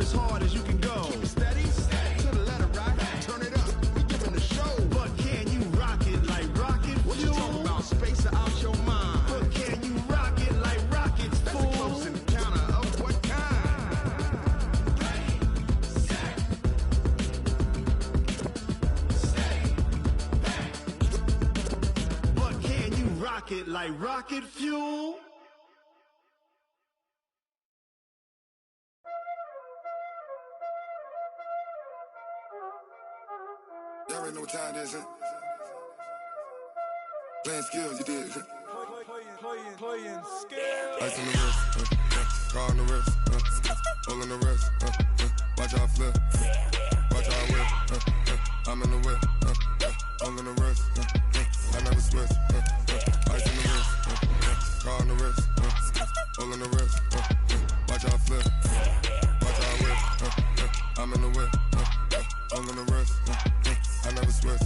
as hard as you can go. Keep it steady, to the letter right. Turn it up, we giving the show. But can you rock it like rocket? What you talking about? Space out your mind. But can you rock it like rockets? That's a close encounter of what kind? But can you rock it like rocket fuel? Y'all already know what time it is, huh? Playing skills, you did. Playing skills. Ice on the wrist, car on the wrist, hole in the wrist, watch out flip, watch out whip, I'm in the whip, hole in the wrist, I never switch, ice on the wrist, car on the wrist, hole in the wrist, watch out flip, watch out whip, I'm in the whip, hole in the wrist, I never switch,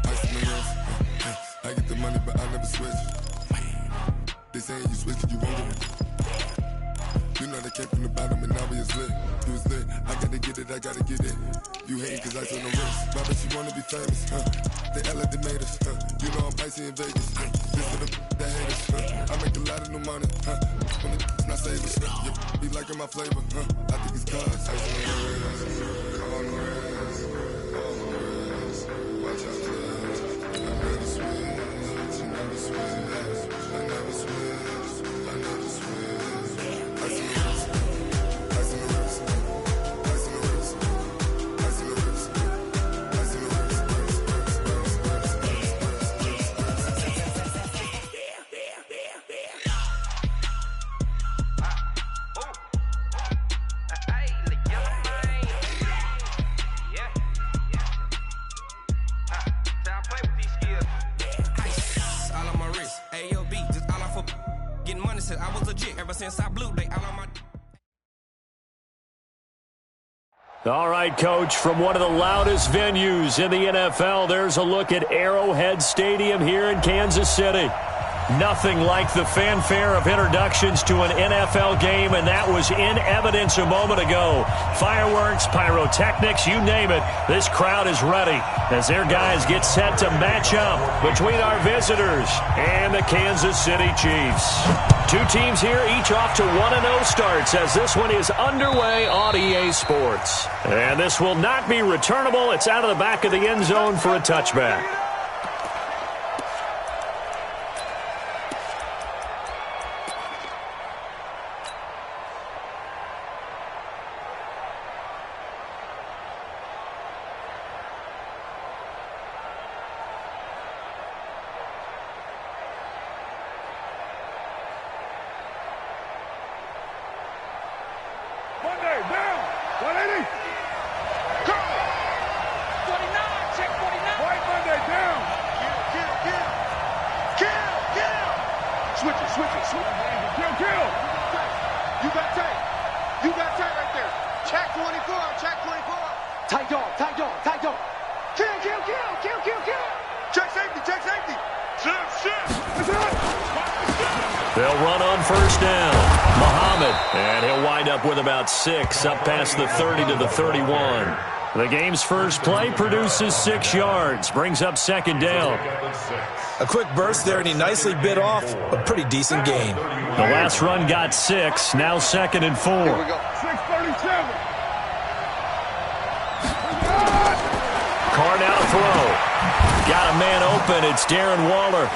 ice on the wrist, I get the money but I never switch. They saying you switch, you won't get it. You know they came from the bottom and now we is lit. You was lit, I gotta get it, I gotta get it. You hating cause I on the wrist. But you wanna be famous, They act like they made us, You know I'm icy in Vegas, This for the that hate us, I make a lot of new money, When it's not savers, You be liking my flavor, I think it's cause ice on the wrist, on the wrist, on the wrist. Watch out, cuz I never switch, I never switch. I never switch, I never switch. Ice in the wrist, ice in the wrist, ice in the wrist, ice in the wrist, ice in the wrist, I was legit ever since I blew they all on my. All right, Coach, from one of the loudest venues in the NFL, there's a look at Arrowhead Stadium here in Kansas City. Nothing like the fanfare of introductions to an NFL game, and that was in evidence a moment ago. Fireworks, pyrotechnics, you name it. This crowd is ready as their guys get set to match up between our visitors and the Kansas City Chiefs. Two teams here, each off to 1-0 starts as this one is underway on EA Sports. And this will not be returnable. It's out of the back of the end zone for a touchback. They'll run on first down. Muhammad, and he'll wind up with about 6 up past the 30 to the 31. The game's first play produces 6 yards, brings up second down. A quick burst there, and he nicely bit off a pretty decent gain. The last run got 6, now second and 4. Here we go. 6:37. Carr now to throw. Got a man open. It's Darren Waller.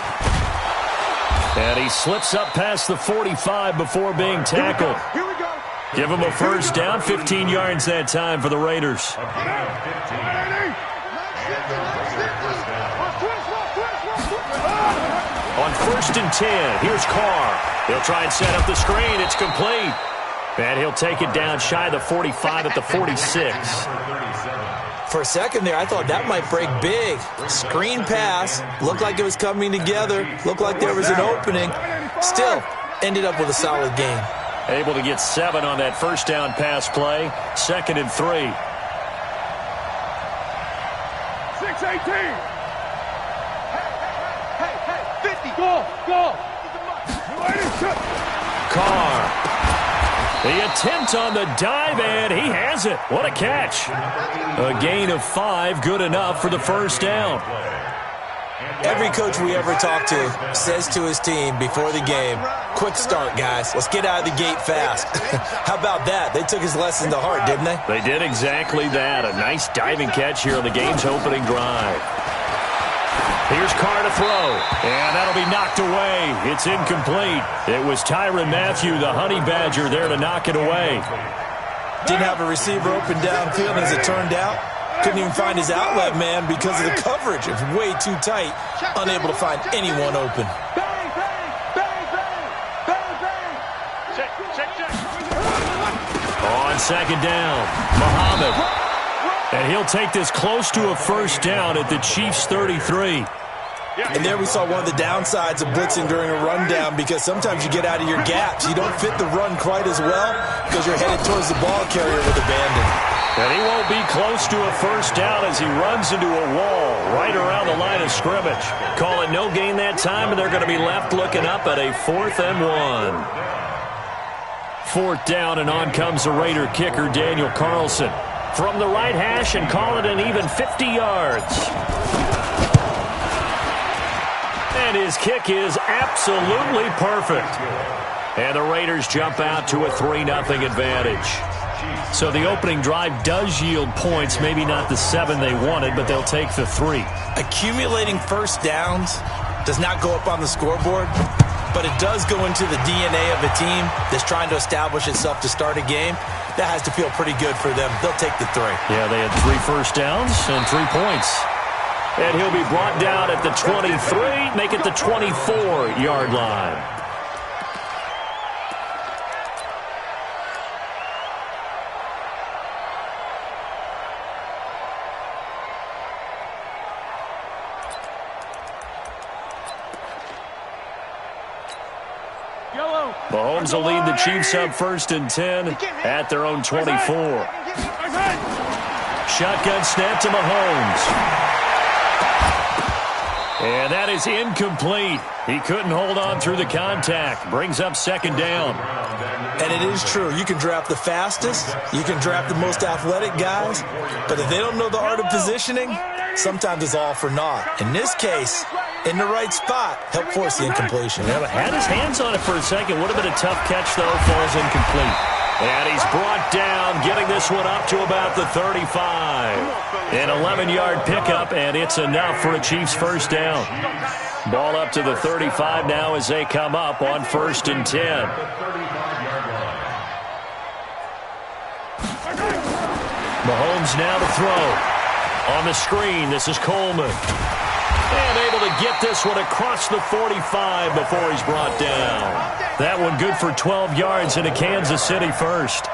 And he slips up past the 45 before being tackled. Here we go. Give him a first down, 15 yards that time for the Raiders. On first and 10, here's Carr. He'll try and set up the screen. It's complete. And he'll take it down shy of the 45 at the 46. For a second there, I thought that might break big. Screen pass. Looked like it was coming together. Looked like there was an opening. Still, ended up with a solid game. Able to get 7 on that first down pass play. Second and 3. 6:18. Hey, 50. Go. Carr. The attempt on the dive, and he throws it. What a catch. A gain of 5, good enough for the first down. Every coach we ever talk to says to his team before the game, quick start, guys. Let's get out of the gate fast. How about that? They took his lesson to heart, didn't they? They did exactly that. A nice diving catch here on the game's opening drive. Here's Carr to throw, and that'll be knocked away. It's incomplete. It was Tyrann Mathieu, the Honey Badger, there to knock it away. Didn't have a receiver open downfield, as it turned out. Couldn't even find his outlet man because of the coverage. It was way too tight, unable to find anyone open. Bang, bang, bang, bang, bang, bang. Check. On second down, Muhammad. And he'll take this close to a first down at the Chiefs' 33. And there we saw one of the downsides of blitzing during a rundown, because sometimes you get out of your gaps. You don't fit the run quite as well because you're headed towards the ball carrier with abandon. And he won't be close to a first down as he runs into a wall right around the line of scrimmage. Call it no gain that time, and they're going to be left looking up at a 4th and 1. 4th down, and on comes the Raider kicker, Daniel Carlson. From the right hash, and call it an even 50 yards. And his kick is absolutely perfect. And the Raiders jump out to a 3-0 advantage. So the opening drive does yield points, maybe not the 7 they wanted, but they'll take the 3. Accumulating first downs does not go up on the scoreboard, but it does go into the DNA of a team that's trying to establish itself to start a game. That has to feel pretty good for them. They'll take the 3. Yeah, they had 3 first downs and 3 points. And he'll be brought down at the 23, make it the 24-yard line. Mahomes will lead the Chiefs up 1st and 10 at their own 24. Shotgun snap to Mahomes. And that is incomplete. He couldn't hold on through the contact. Brings up 2nd down. And it is true. You can draft the fastest. You can draft the most athletic guys. But if they don't know the art of positioning, sometimes it's all for naught. In this case, in the right spot, help force the incompletion. Yeah, but had his hands on it for a second. Would have been a tough catch, though. Falls incomplete. And he's brought down, getting this one up to about the 35. An 11-yard pickup, and it's enough for a Chiefs first down. Ball up to the 35 now as they come up on 1st and 10. Mahomes now to throw. On the screen, this is Coleman. And able to get this one across the 45 before he's brought down. That one good for 12 yards in a Kansas City first.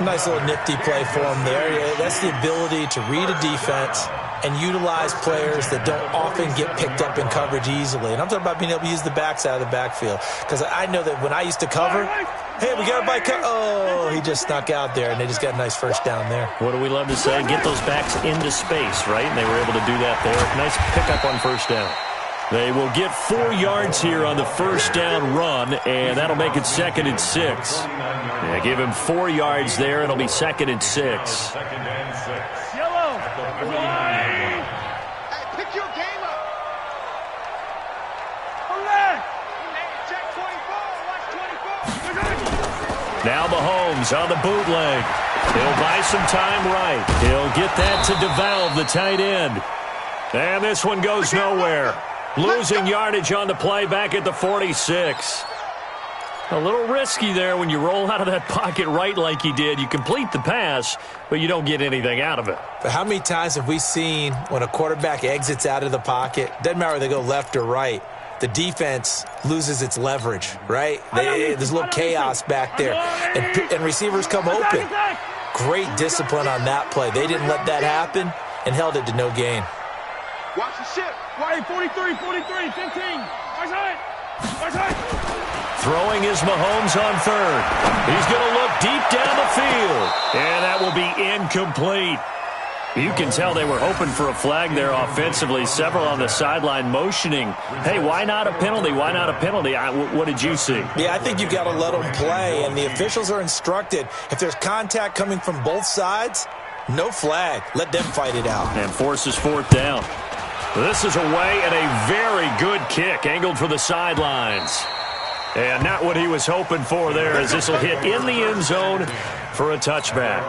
Nice little nifty play for him there. Yeah, that's the ability to read a defense and utilize players that don't often get picked up in coverage easily. And I'm talking about being able to use the backside of the backfield. Because I know that when I used to cover, hey, we got a bike. Oh, he just snuck out there, and they just got a nice first down there. What do we love to say? Get those backs into space, right? And they were able to do that there. Nice pickup on first down. They will get 4 yards here on the first down run, and that'll make it 2nd and 6. Yeah, give him 4 yards there. It'll be 2nd and 6. Yellow. Hey, pick your game up. Check 24. Watch 24. Now Mahomes on the bootleg. He'll buy some time right. He'll get that to DeValve, the tight end. And this one goes nowhere. Losing yardage on the play back at the 46. A little risky there when you roll out of that pocket right like he did. You complete the pass, but you don't get anything out of it. But how many times have we seen when a quarterback exits out of the pocket, doesn't matter whether they go left or right, the defense loses its leverage, right? There's a little chaos back there, and receivers come open. Great discipline on that play. They didn't let that happen and held it to no gain. Watch the ship. Why 43, 43, 15. Watch it. Watch it. Throwing is Mahomes on 3rd. He's going to look deep down the field. And that will be incomplete. You can tell they were hoping for a flag there offensively. Several on the sideline motioning, hey, why not a penalty? Why not a penalty? What did you see? Yeah, I think you got to let them play, and the officials are instructed. If there's contact coming from both sides, no flag. Let them fight it out. And forces fourth down. This is away, and a very good kick angled for the sidelines. And not what he was hoping for there, as this will hit in the end zone for a touchback.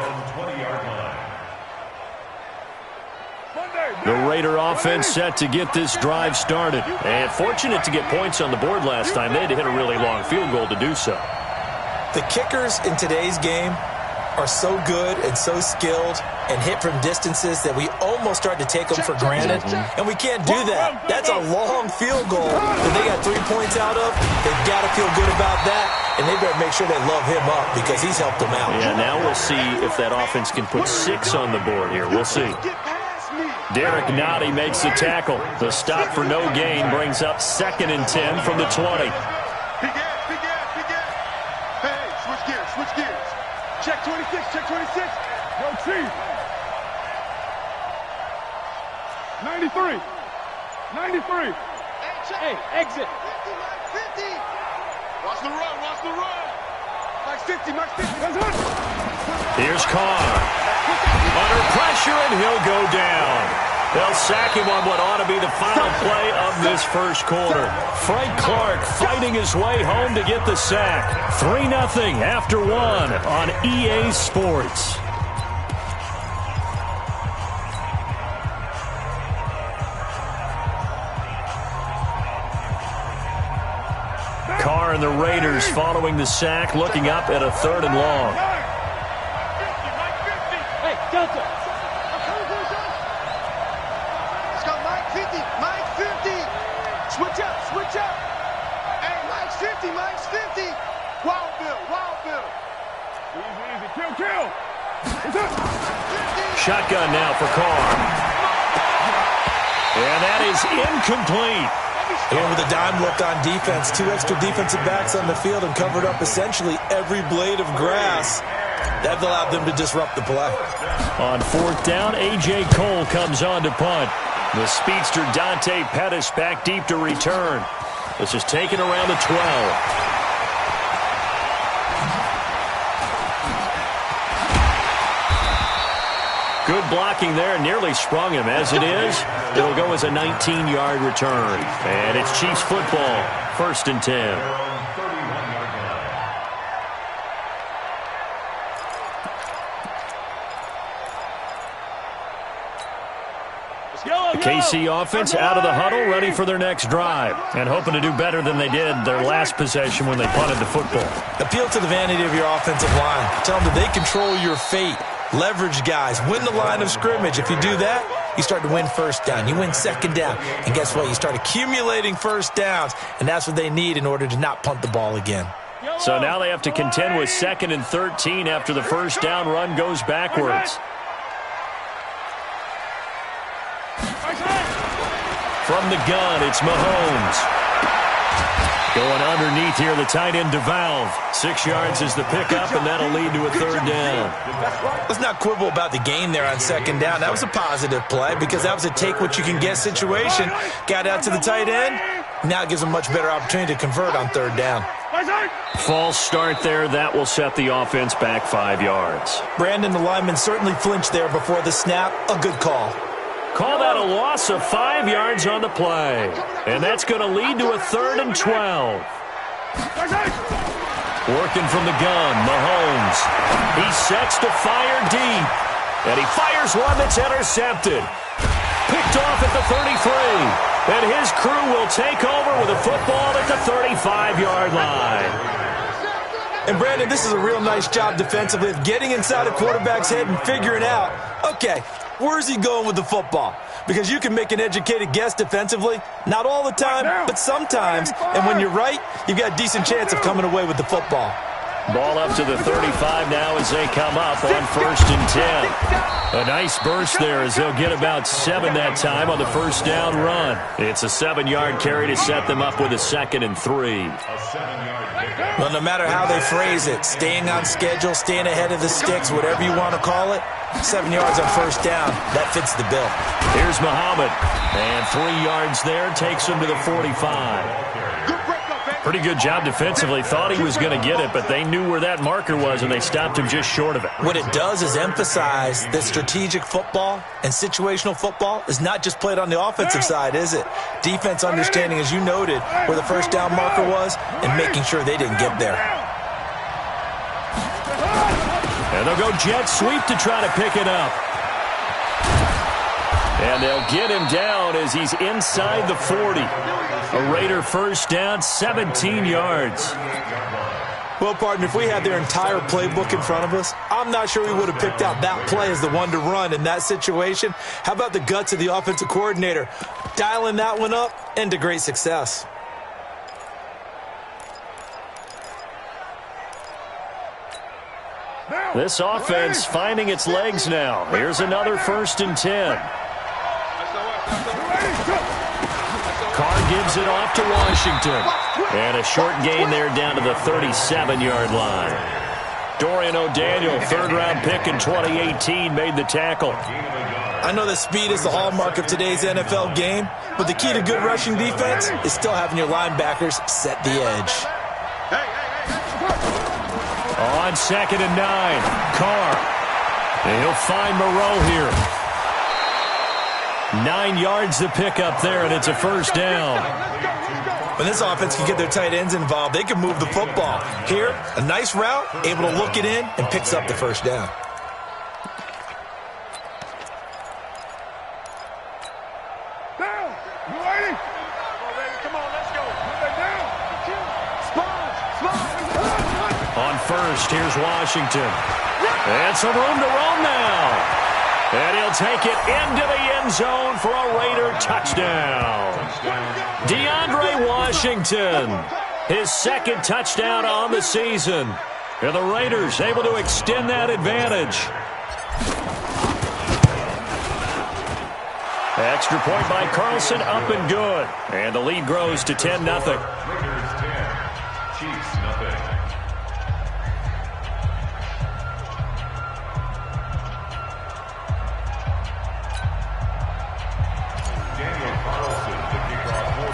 The Raider offense set to get this drive started. And fortunate to get points on the board last time. They had to hit a really long field goal to do so. The kickers in today's game are so good and so skilled and hit from distances that we almost start to take them for granted. And we can't do that. That's a long field goal that they got 3 points out of. They've got to feel good about that. And they better make sure they love him up because he's helped them out. Yeah, now we'll see if that offense can put 6 on the board here. We'll see. Derek Nottie makes the tackle. The stop for no gain brings up 2nd and 10 from the 20. Hey, switch gears. Check 26. No chief. 93. Hey, exit. 50. Watch the run. Max 50. That's it. Here's Carr. Under pressure, and he'll go down. They'll sack him on what ought to be the final play of this first quarter. Frank Clark fighting his way home to get the sack. 3-0 after 1 on EA Sports. Carr and the Raiders following the sack, looking up at a 3rd and long. Hey, Delta. Let's go, Mike 50. Switch up. Hey, Mike's 50. Wild Bill. Easy. Kill. What's up? Shotgun now for Carr. And that is incomplete. And with a dime look on defense, 2 extra defensive backs on the field and covered up essentially every blade of grass. That allowed them to disrupt the play. On 4th down, A.J. Cole comes on to punt. The speedster Dante Pettis back deep to return. This is taken around the 12. Good blocking there, nearly sprung him. As it is, it'll go as a 19-yard return. And it's Chiefs football, 1st and 10. The KC offense out of the huddle, ready for their next drive, and hoping to do better than they did their last possession when they punted the football. Appeal to the vanity of your offensive line. Tell them that they control your fate. Leverage guys. Win the line of scrimmage. If you do that, you start to win 1st down. You win 2nd down. And guess what? You start accumulating 1st downs, and that's what they need in order to not punt the ball again. So now they have to contend with 2nd and 13 after the 1st down run goes backwards. From the gun, it's Mahomes. Going underneath here, the tight end DeValve. 6 yards is the pickup, and that'll lead to a 3rd down. Let's not quibble about the gain there on 2nd down. That was a positive play because that was a take-what-you-can-get situation. Got out to the tight end. Now it gives them a much better opportunity to convert on 3rd down. False start there. That will set the offense back 5 yards. Brandon, the lineman, certainly flinched there before the snap. A good call. Call that a loss of 5 yards on the play. And that's going to lead to a 3rd and 12. Working from the gun, Mahomes. He sets to fire deep. And he fires one that's intercepted. Picked off at the 33. And his crew will take over with a football at the 35-yard line. And, Brandon, this is a real nice job defensively of getting inside a quarterback's head and figuring out, okay, where's he going with the football? Because you can make an educated guess defensively. Not all the time, but sometimes. And when you're right, you've got a decent chance of coming away with the football. Ball up to the 35 now as they come up on 1st and 10. A nice burst there as they'll get about 7 that time on the first down run. It's a 7-yard carry to set them up with a 2nd and 3. Well, no matter how they phrase it, staying on schedule, staying ahead of the sticks, whatever you want to call it, 7 yards on first down, that fits the bill. Here's Muhammad, and 3 yards there takes him to the 45. Pretty good job defensively. Thought he was going to get it, but they knew where that marker was, and they stopped him just short of it. What it does is emphasize that strategic football and situational football is not just played on the offensive side, is it? Defense understanding, as you noted, where the first down marker was and making sure they didn't get there. And they'll go jet sweep to try to pick it up. And they'll get him down as he's inside the 40. A Raider first down, 17 yards. Well, partner, if we had their entire playbook in front of us, I'm not sure we would have picked out that play as the one to run in that situation. How about the guts of the offensive coordinator? Dialing that one up and to great success. This offense finding its legs now. Here's another 1st and 10. Carr gives it off to Washington. And a short gain there down to the 37-yard line. Dorian O'Daniel, 3rd-round pick in 2018, made the tackle. I know that speed is the hallmark of today's NFL game, but the key to good rushing defense is still having your linebackers set the edge. On 2nd and 9, Carr. And he'll find Moreau here. 9 yards to pick up there, and it's a first down. When this offense can get their tight ends involved, they can move the football. Here, a nice route, able to look it in, and picks up the first down. On first, here's Washington. And some room to roam now. And he'll take it into the end zone for a Raider touchdown. DeAndre Washington, his 2nd touchdown on the season. And the Raiders able to extend that advantage. Extra point by Carlson, up and good. And the lead grows to 10-0. Raiders 10, Chiefs nothing.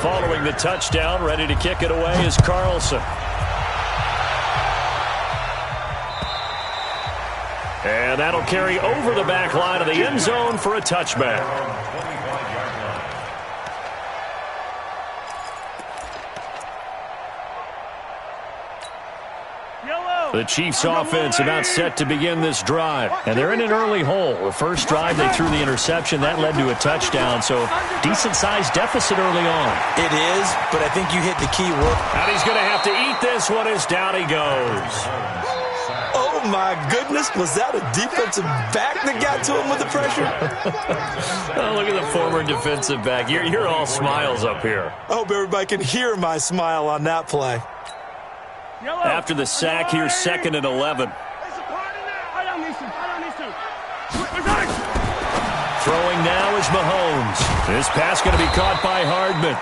Following the touchdown, ready to kick it away is Carlson. And that'll carry over the back line of the end zone for a touchback. The Chiefs offense about set to begin this drive. And they're in an early hole. The first drive, they threw the interception. That led to a touchdown. So decent-sized deficit early on. It is, but I think you hit the key word. And he's going to have to eat this one as down he goes. Oh, my goodness. Was that a defensive back that got to him with the pressure? Oh, look at the former defensive back. You're all smiles up here. I hope everybody can hear my smile on that play. After the sack, here's 2nd and 11. Throwing now is Mahomes. This pass going to be caught by Hardman.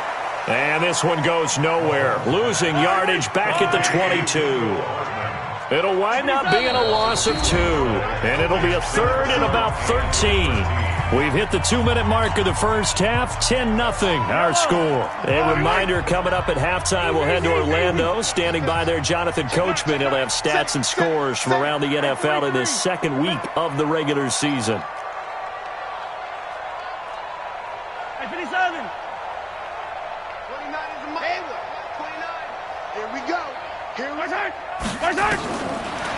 And this one goes nowhere. Losing yardage back at the 22. It'll wind up being a loss of 2. And it'll be a 3rd and about 13. We've hit the 2-minute mark of the first half. 10-0 our score. A reminder, coming up at halftime, we'll head to Orlando. Standing by there, Jonathan Coachman. He'll have stats and scores from around the NFL in this 2nd week of the regular season.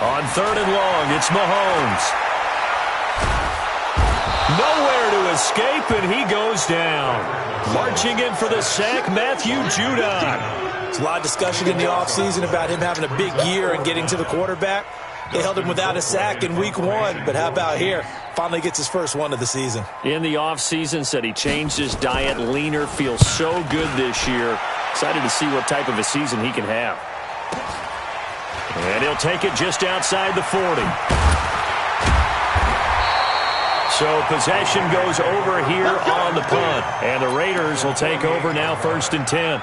On 3rd and long, it's Mahomes. Nowhere to escape, and he goes down. Marching in for the sack, Matthew Judon. There's a lot of discussion in the offseason about him having a big year and getting to the quarterback. They held him without a sack in week 1, but how about here? Finally gets his first one of the season. In the offseason, said he changed his diet, leaner, feels so good this year. Excited to see what type of a season he can have. And he'll take it just outside the 40. So possession goes over here on the punt. And the Raiders will take over now, 1st and 10.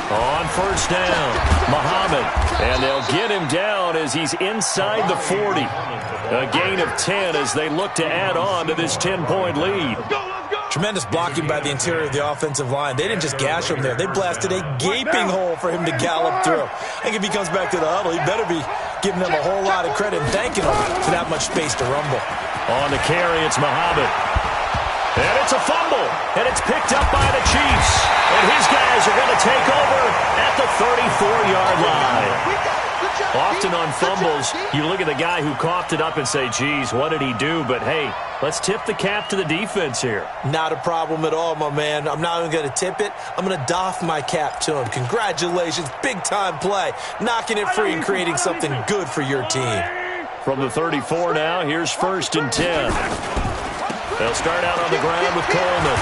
On 1st down, Muhammad. And they'll get him down as he's inside the 40. A gain of 10 as they look to add on to this 10-point lead. Tremendous blocking by the interior of the offensive line. They didn't just gash him there. They blasted a gaping hole for him to gallop through. I think if he comes back to the huddle, he better be giving them a whole lot of credit and thanking them for that much space to rumble. On the carry, it's Muhammad. And it's a fumble. And it's picked up by the Chiefs. And his guys are going to take over at the 34-yard line. Often on fumbles, you look at the guy who coughed it up and say, geez, what did he do? But, hey, let's tip the cap to the defense here. Not a problem at all, my man. I'm not even going to tip it. I'm going to doff my cap to him. Congratulations. Big-time play. Knocking it free and creating something good for your team. From the 34 now, here's 1st and 10. They'll start out on the ground with Coleman.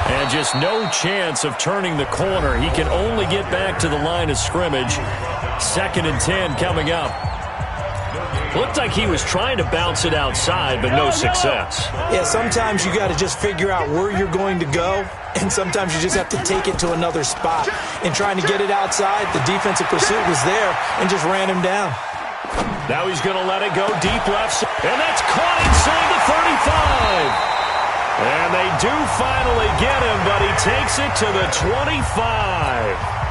And just no chance of turning the corner. He can only get back to the line of scrimmage. 2nd and 10 coming up. Looked like he was trying to bounce it outside, but no success. Yeah, sometimes you got to just figure out where you're going to go, and sometimes you just have to take it to another spot. In trying to get it outside, the defensive pursuit was there and just ran him down. Now he's going to let it go deep left, and that's caught inside the 35. And they do finally get him, but he takes it to the 25.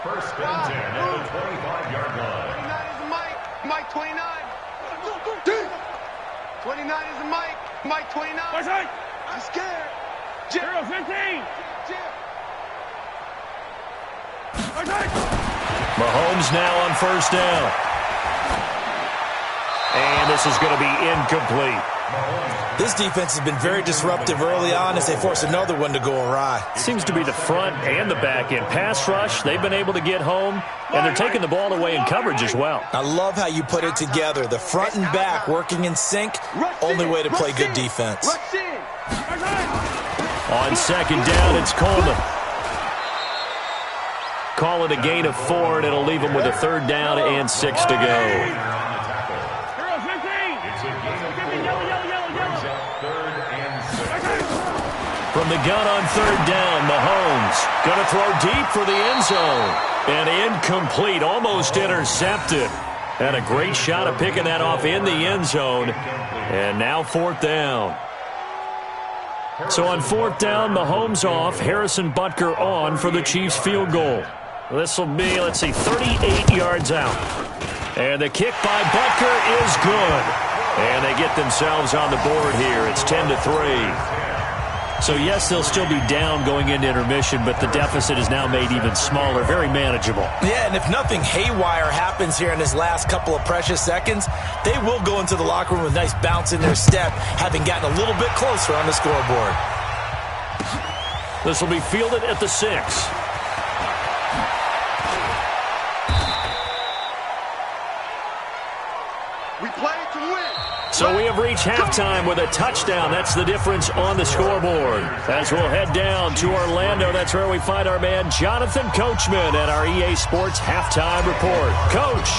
First and 10 at the 25-yard line. 29 is the Mike. Mike 29. 29 is the Mike. Mike 29. I'm scared. 0-15. Mahomes now on 1st down. And this is going to be incomplete. This defense has been very disruptive early on as they force another one to go awry. Seems to be the front and the back end. Pass rush, they've been able to get home, and they're taking the ball away in coverage as well. I love how you put it together. The front and back working in sync, only way to play good defense. On 2nd down, it's Coleman. Call it a gain of 4, and it'll leave them with a 3rd down and 6 to go. From the gun on 3rd down, Mahomes going to throw deep for the end zone. And incomplete, almost intercepted. And a great shot of picking that off in the end zone. And now 4th down. So on 4th down, Mahomes off, Harrison Butker on for the Chiefs field goal. This will be, 38 yards out. And the kick by Butker is good. And they get themselves on the board here. It's 10-3. So, yes, they'll still be down going into intermission, but the deficit is now made even smaller, very manageable. Yeah, and if nothing haywire happens here in his last couple of precious seconds, they will go into the locker room with a nice bounce in their step, having gotten a little bit closer on the scoreboard. This will be fielded at the 6. We play to win. So we have reached halftime with a touchdown. That's the difference on the scoreboard. As we'll head down to Orlando, that's where we find our man Jonathan Coachman at our EA Sports Halftime Report. Coach,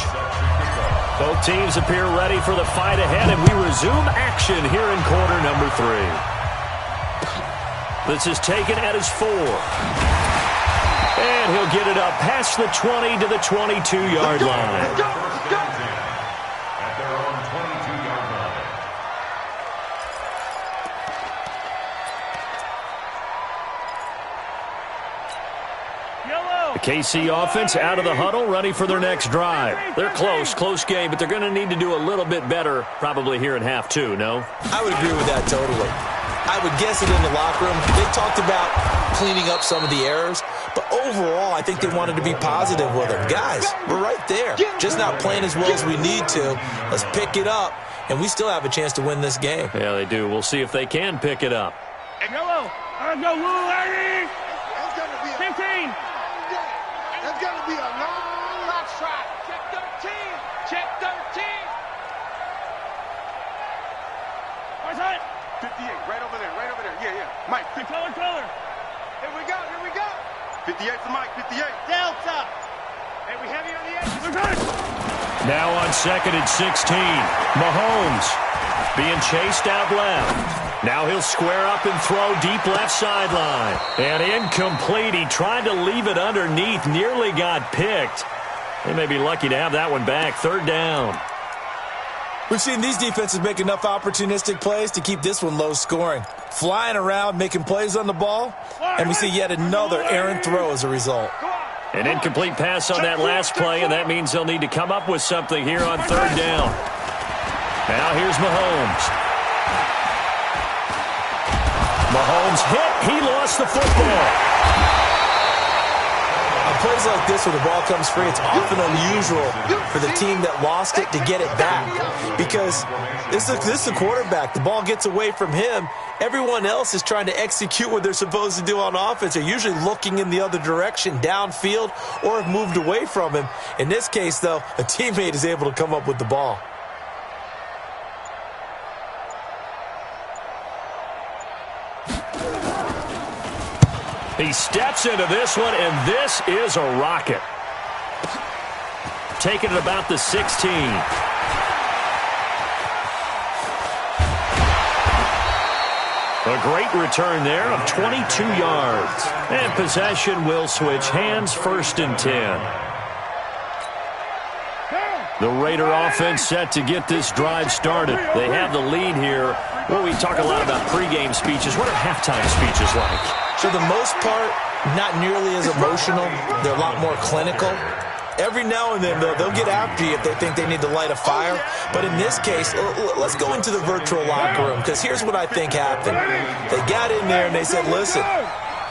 both teams appear ready for the fight ahead, and we resume action here in quarter number 3. This is taken at his 4. And he'll get it up past the 20 to the 22-yard line. The KC offense out of the huddle, ready for their next drive. They're close game, but they're going to need to do a little bit better probably here in half 2, no? I would agree with that totally. I would guess it in the locker room. They talked about cleaning up some of the errors, but overall, I think they wanted to be positive with them. Guys, we're right there. Just not playing as well as we need to. Let's pick it up, and we still have a chance to win this game. Yeah, they do. We'll see if they can pick it up. Yellow. Go, Lou, 15. That's going to be a long 58, right over there, right over there. Yeah, yeah. Mike, color. Here we go. 58 for Mike, 58. Delta. Hey, we heavy on the edge. Now on 2nd and 16. Mahomes being chased out left. Now he'll square up and throw deep left sideline. And incomplete. He tried to leave it underneath. Nearly got picked. They may be lucky to have that one back. 3rd down. We've seen these defenses make enough opportunistic plays to keep this one low scoring. Flying around, making plays on the ball, and we see yet another errant throw as a result. An incomplete pass on that last play, and that means they'll need to come up with something here on 3rd down. Now here's Mahomes. Mahomes hit. He lost the football. On plays like this where the ball comes free, it's often unusual for the team that lost it to get it back. Because this is the quarterback. The ball gets away from him. Everyone else is trying to execute what they're supposed to do on offense. They're usually looking in the other direction, downfield, or have moved away from him. In this case, though, a teammate is able to come up with the ball. He steps into this one, and this is a rocket. Taking it about the 16. A great return there of 22 yards. And possession will switch hands, 1st and 10. The Raider offense set to get this drive started. They have the lead here. Well, we talk a lot about pregame speeches. What are halftime speeches like? For the most part, not nearly as emotional. They're a lot more clinical. Every now and then, they'll get after you if they think they need to light a fire. But in this case, let's go into the virtual locker room, because here's what I think happened. They got in there and they said, listen,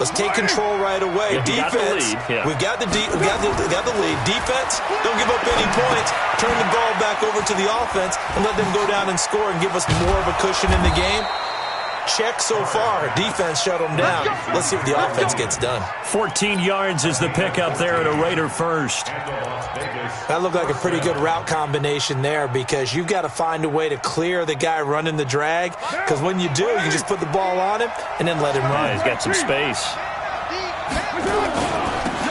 let's take control right away. Defense, we've got the lead. Defense, don't give up any points. Turn the ball back over to the offense and let them go down and score and give us more of a cushion in the game. Check so far. Defense shut them down. Let's see if the offense gets done. 14 yards is the pickup there at a Raider first. That looked like a pretty good route combination there, because you've got to find a way to clear the guy running the drag, because when you do, you just put the ball on him and then let him run. He's got some space.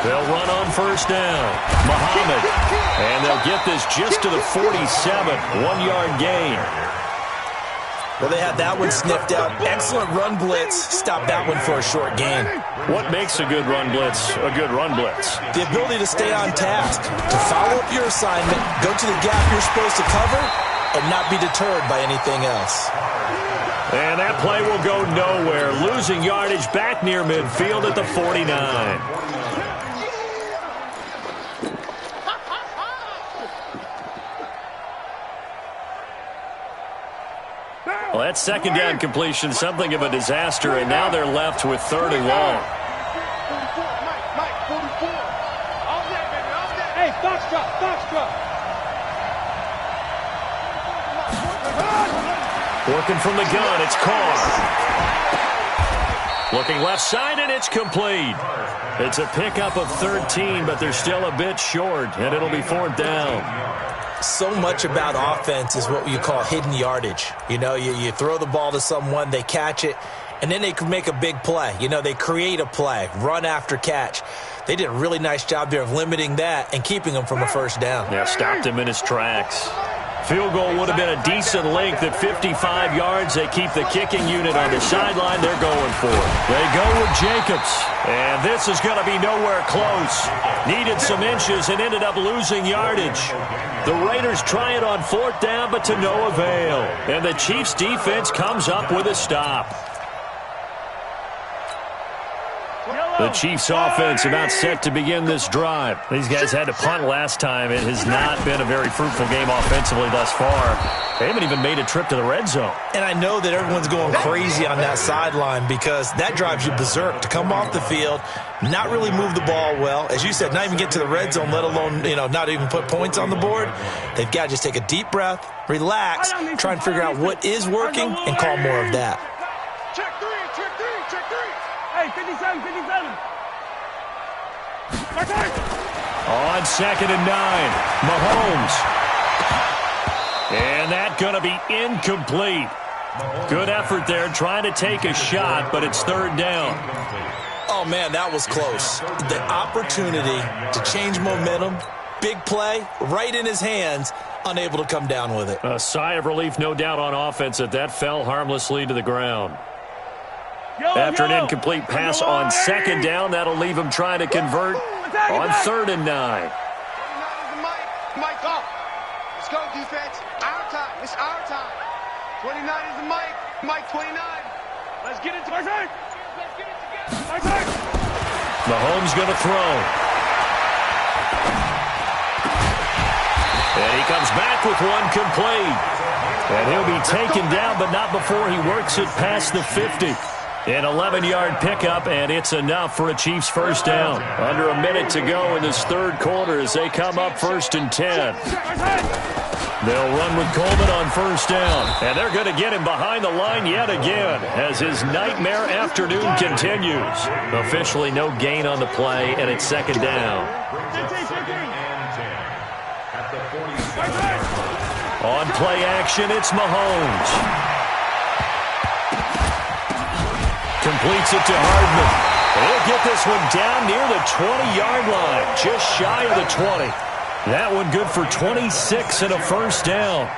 They'll run on 1st down. Muhammad. And they'll get this just to the 47. 1-yard gain. Well, they had that one sniffed out. Excellent run blitz. Stop that one for a short gain. What makes a good run blitz a good run blitz? The ability to stay on task, to follow up your assignment, go to the gap you're supposed to cover, and not be deterred by anything else. And that play will go nowhere. Losing yardage back near midfield at the 49. Well, that 2nd down completion, something of a disaster, and now they're left with 3rd and long. Mike, 44. All day, baby, all day. Hey, Foxtrot. Working from the gun, it's Carr. Looking left side, and it's complete. It's a pickup of 13, but they're still a bit short, and it'll be 4th down. So much about offense is what you call hidden yardage. You know, you throw the ball to someone, they catch it, and then they can make a big play. You know, they create a play, run after catch. They did a really nice job there of limiting that and keeping him from a 1st down. Yeah, stopped him in his tracks. Field goal would have been a decent length at 55 yards. They keep the kicking unit on the sideline. They're going for it. They go with Jacobs. And this is going to be nowhere close. Needed some inches and ended up losing yardage. The Raiders try it on 4th down, but to no avail. And the Chiefs' defense comes up with a stop. The Chiefs offense about set to begin this drive. These guys had to punt last time. It has not been a very fruitful game offensively thus far. They haven't even made a trip to the red zone. And I know that everyone's going crazy on that sideline, because that drives you berserk to come off the field, not really move the ball well. As you said, not even get to the red zone, let alone, not even put points on the board. They've got to just take a deep breath, relax, try and figure out what is working, and call more of that. Check three. Hey, 57. On 2nd and 9, Mahomes. And that going to be incomplete. Good effort there, trying to take a shot, but it's third down. Oh, man, that was close. The opportunity to change momentum, big play, right in his hands, unable to come down with it. A sigh of relief, no doubt, on offense that fell harmlessly to the ground. After an incomplete pass on second down, that'll leave him trying to convert on 3rd and 9. 29 is the mic. Mic off. Let's go, defense. Our time. It's our time. 29 is the mic. Mic 29. Let's get it to my side. Let's get it together. My side. Mahomes going to throw. And he comes back with one complete. And he'll be taken down, but not before he works it past the 50. An 11-yard pickup, and it's enough for a Chiefs first down. Under a minute to go in this third quarter as they come up 1st and 10. They'll run with Coleman on first down, and they're going to get him behind the line yet again as his nightmare afternoon continues. Officially no gain on the play, and it's second down. On play action, it's Mahomes. Completes it to Hardman. He'll get this one down near the 20-yard line, just shy of the 20. That one good for 26 and a first down.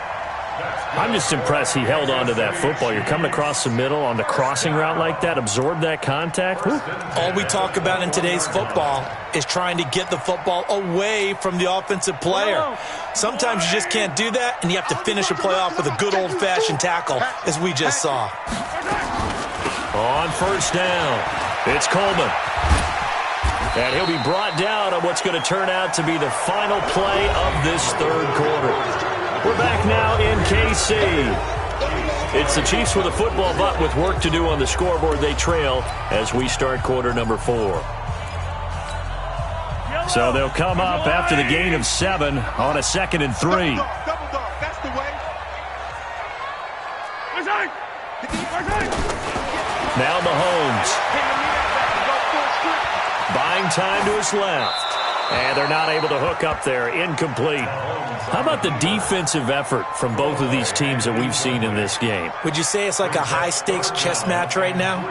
I'm just impressed he held on to that football. You're coming across the middle on the crossing route like that, absorb that contact. Woo. All we talk about in today's football is trying to get the football away from the offensive player. Sometimes you just can't do that, and you have to finish a play off with a good old-fashioned tackle, as we just saw. On first down, it's Coleman. And he'll be brought down on what's going to turn out to be the final play of this third quarter. We're back now in KC. It's the Chiefs with a football, but with work to do on the scoreboard, they trail as we start quarter number 4. So they'll come up after the gain of 7 on a 2nd and 3. Double dog. That's the way. Now Mahomes. Buying time to his left. And they're not able to hook up there. Incomplete. How about the defensive effort from both of these teams that we've seen in this game? Would you say it's like a high-stakes chess match right now?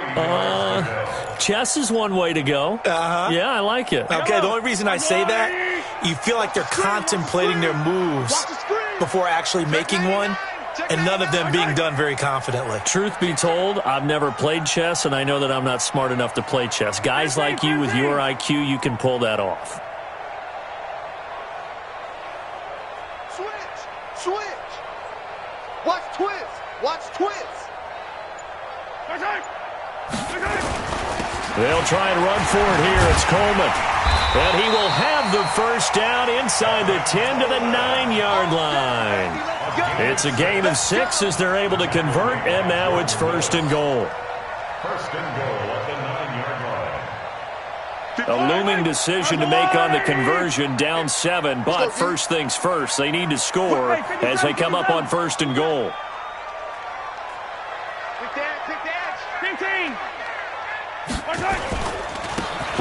Chess is one way to go. Yeah, I like it. Okay, the only reason I say that, you feel like they're contemplating their moves before actually making one, and none of them being done very confidently. Truth be told, I've never played chess, and I know that I'm not smart enough to play chess. Guys like you with your IQ, you can pull that off. Switch. Watch twist. They'll try and run for it here. It's Coleman. And he will have the first down inside the 10 to the 9-yard line. It's a gain of 6 as they're able to convert, and now it's 1st and goal. 1st and goal at the 9-yard line. A looming decision to make on the conversion, down 7, but first things first, they need to score as they come up on 1st and goal. Pick the edge. 15.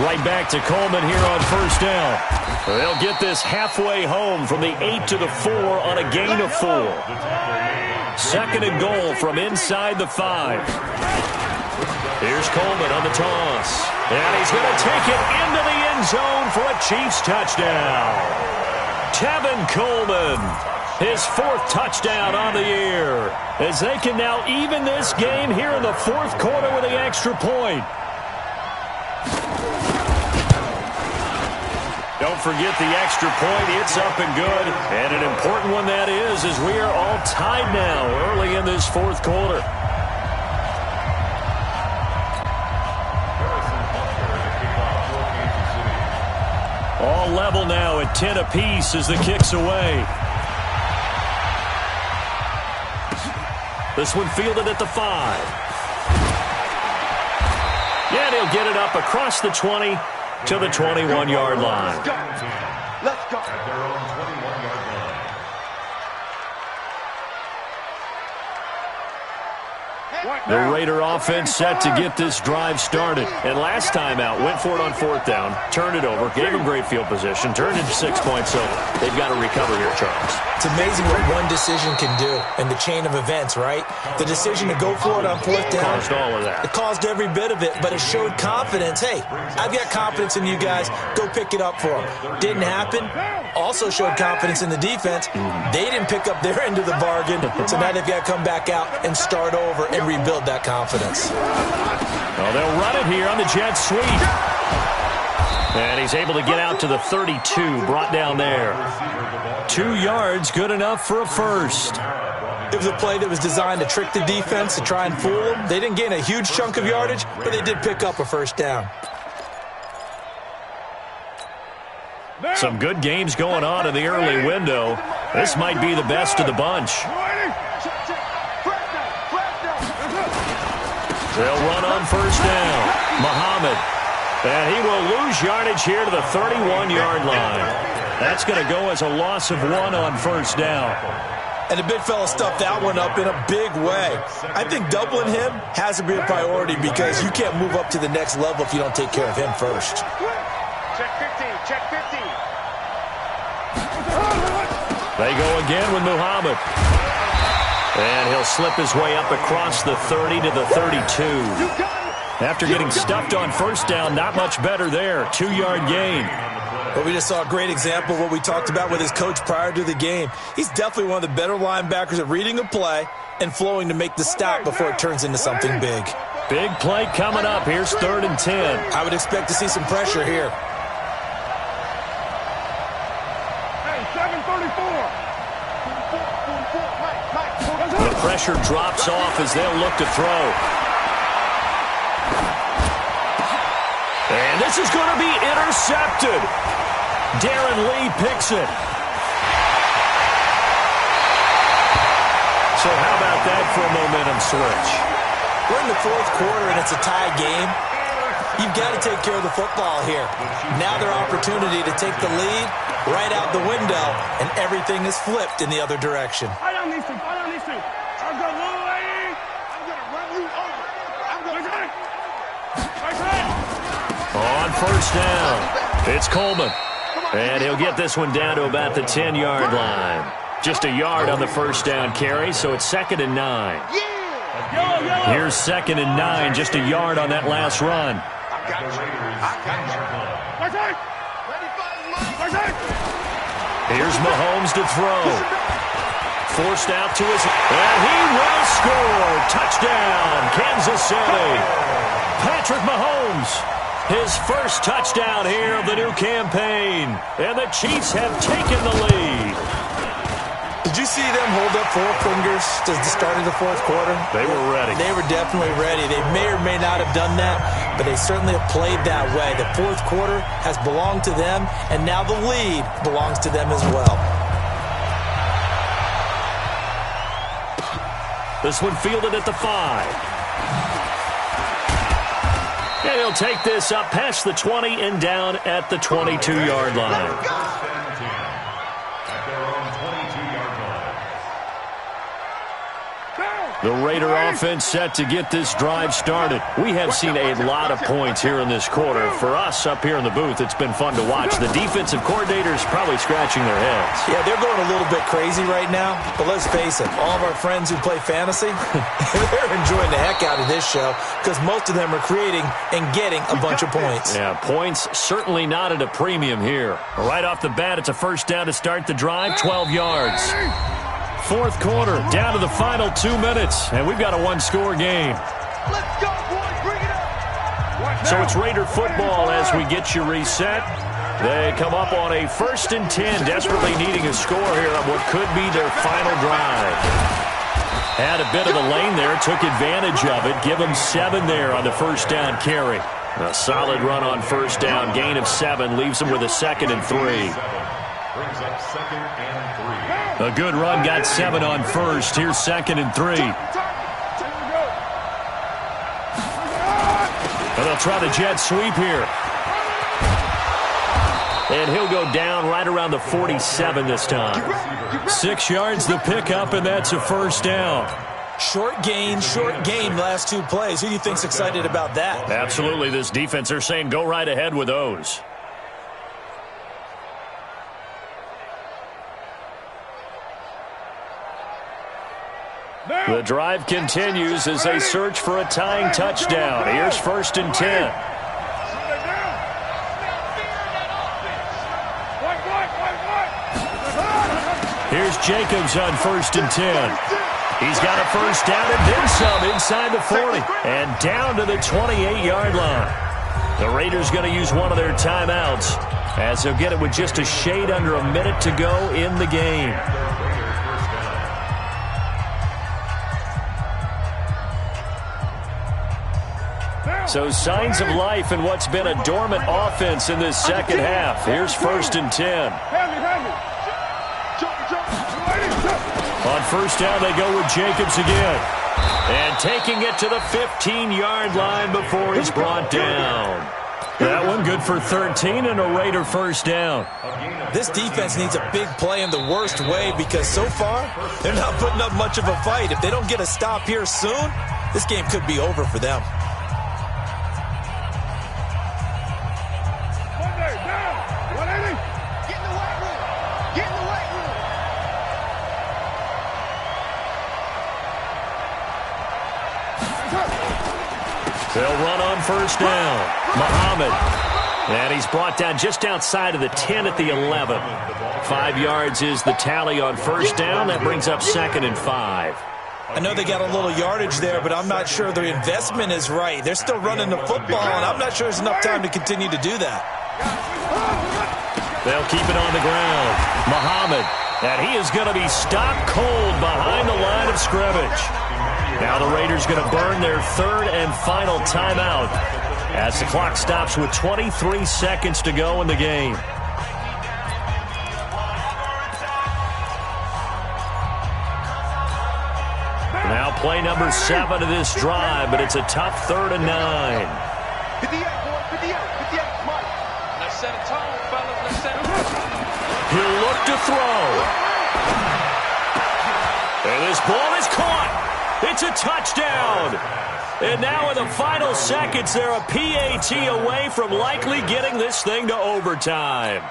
Right back to Coleman here on first down. They'll get this halfway home from the 8 to the 4 on a gain of 4. 2nd and goal from inside the 5. Here's Coleman on the toss. And he's going to take it into the end zone for a Chiefs touchdown. Tevin Coleman, his 4th touchdown on the year, as they can now even this game here in the 4th quarter with the extra point. Don't forget the extra point. It's up and good. And an important one that is, as we are all tied now early in this 4th quarter. All level now at 10 apiece as the kick's away. This one fielded at the 5. And he'll get it up across the 20 to the 21-yard line. Let's go. At their own 21-yard line. The Raider offense set to get this drive started. And last time out, went for it on 4th down, turned it over, gave them great field position, turned into 6 points, so they've got to recover here, Charles. It's amazing what one decision can do in the chain of events, right? The decision to go for it on 4th down. Caused all of that. It caused every bit of it, but it showed confidence. Hey, I've got confidence in you guys. Go pick it up for them. Didn't happen. Also showed confidence in the defense. They didn't pick up their end of the bargain, so now they've got to come back out and start over and rebuild that confidence. Well, they'll run it here on the jet sweep. And he's able to get out to the 32, brought down there. 2 yards, good enough for a first. It was a play that was designed to trick the defense, to try and fool them. They didn't gain a huge chunk of yardage, but they did pick up a first down. Some good games going on in the early window. This might be the best of the bunch. They'll run on first down. Muhammad. And he will lose yardage here to the 31-yard line. That's going to go as a loss of 1 on first down. And the big fella stuffed that one up in a big way. I think doubling him has to be a priority because you can't move up to the next level if you don't take care of him first. Check 15, check 15. They go again with Muhammad. And he'll slip his way up across the 30 to the 32. After getting stuffed on first down, not much better there. 2-yard gain. But we just saw a great example of what we talked about with his coach prior to the game. He's definitely one of the better linebackers at reading a play and flowing to make the stop before it turns into something big. Big play coming up. Here's 3rd and 10. I would expect to see some pressure here. Hey, 734. The pressure drops off as they'll look to throw. And this is going to be intercepted. Darren Lee picks it. So how about that for a momentum switch? We're in the 4th quarter and it's a tie game. You've got to take care of the football here. Now their opportunity to take the lead right out the window, and everything is flipped in the other direction. I don't need to. I'm going to run away. I'm going to run you over. I'm going to run. On first down, it's Coleman. And he'll get this one down to about the 10-yard line. Just a yard on the first down carry, so it's 2nd and 9. Here's 2nd and 9, just a yard on that last run. Here's Mahomes to throw. Forced out to his... And he will score! Touchdown, Kansas City. Patrick Mahomes. His first touchdown here of the new campaign. And the Chiefs have taken the lead. Did you see them hold up 4 fingers at the start of the 4th quarter? They were ready. They were definitely ready. They may or may not have done that, but they certainly have played that way. The 4th quarter has belonged to them, and now the lead belongs to them as well. This one fielded at the 5. And he'll take this up past the 20 and down at the 22-yard line. The Raider offense set to get this drive started. We have seen a lot of points here in this quarter. For us up here in the booth, it's been fun to watch. The defensive coordinators probably scratching their heads. Yeah, they're going a little bit crazy right now, but let's face it, all of our friends who play fantasy, they're enjoying the heck out of this show because most of them are creating and getting a bunch of points. Yeah, points certainly not at a premium here. Right off the bat, it's a first down to start the drive, 12 yards. 4th quarter, down to the final 2 minutes, and we've got a 1-score game. Let's go, boys. Bring it up. So it's Raider football as we get you reset. They come up on a 1st and 10, desperately needing a score here on what could be their final drive. Had a bit of a lane there, took advantage of it. Give them 7 there on the first down carry. A solid run on first down, gain of 7, leaves them with a 2nd and 3. Brings up 2nd and 3. A good run, got 7 on first. Here's 2nd and 3. And they'll try the jet sweep here. And he'll go down right around the 47 this time. 6 yards the pickup, and that's a first down. Short gain, short game last 2 plays. Who do you think's excited about that? Absolutely. This defense, they're saying go right ahead with those. The drive continues as they search for a tying touchdown. Here's 1st and 10. Here's Jacobs on 1st and 10. He's got a first down and then some inside the 40 and down to the 28-yard line. The Raiders going to use one of their timeouts as they'll get it with just a shade under a minute to go in the game. So signs of life in what's been a dormant offense in this second half. Here's 1st and 10. On first down, they go with Jacobs again. And taking it to the 15-yard line before he's brought down. That one good for 13 and a Raider first down. This defense needs a big play in the worst way because so far, they're not putting up much of a fight. If they don't get a stop here soon, this game could be over for them. They'll run on first down. Muhammad. And he's brought down just outside of the 10 at the 11. 5 yards is the tally on first down. That brings up 2nd and 5. I know they got a little yardage there, but I'm not sure their investment is right. They're still running the football, and I'm not sure there's enough time to continue to do that. They'll keep it on the ground. Muhammad. And he is going to be stopped cold behind the line of scrimmage. Now the Raiders going to burn their 3rd and final timeout as the clock stops with 23 seconds to go in the game. Now play number 7 of this drive, but it's a tough 3rd and 9. 58, boy, 58, Mike. Let's set a tone, fellas. Let's set a tone. He'll look to throw. And this ball is caught. It's a touchdown. And now in the final seconds, they're a PAT away from likely getting this thing to overtime.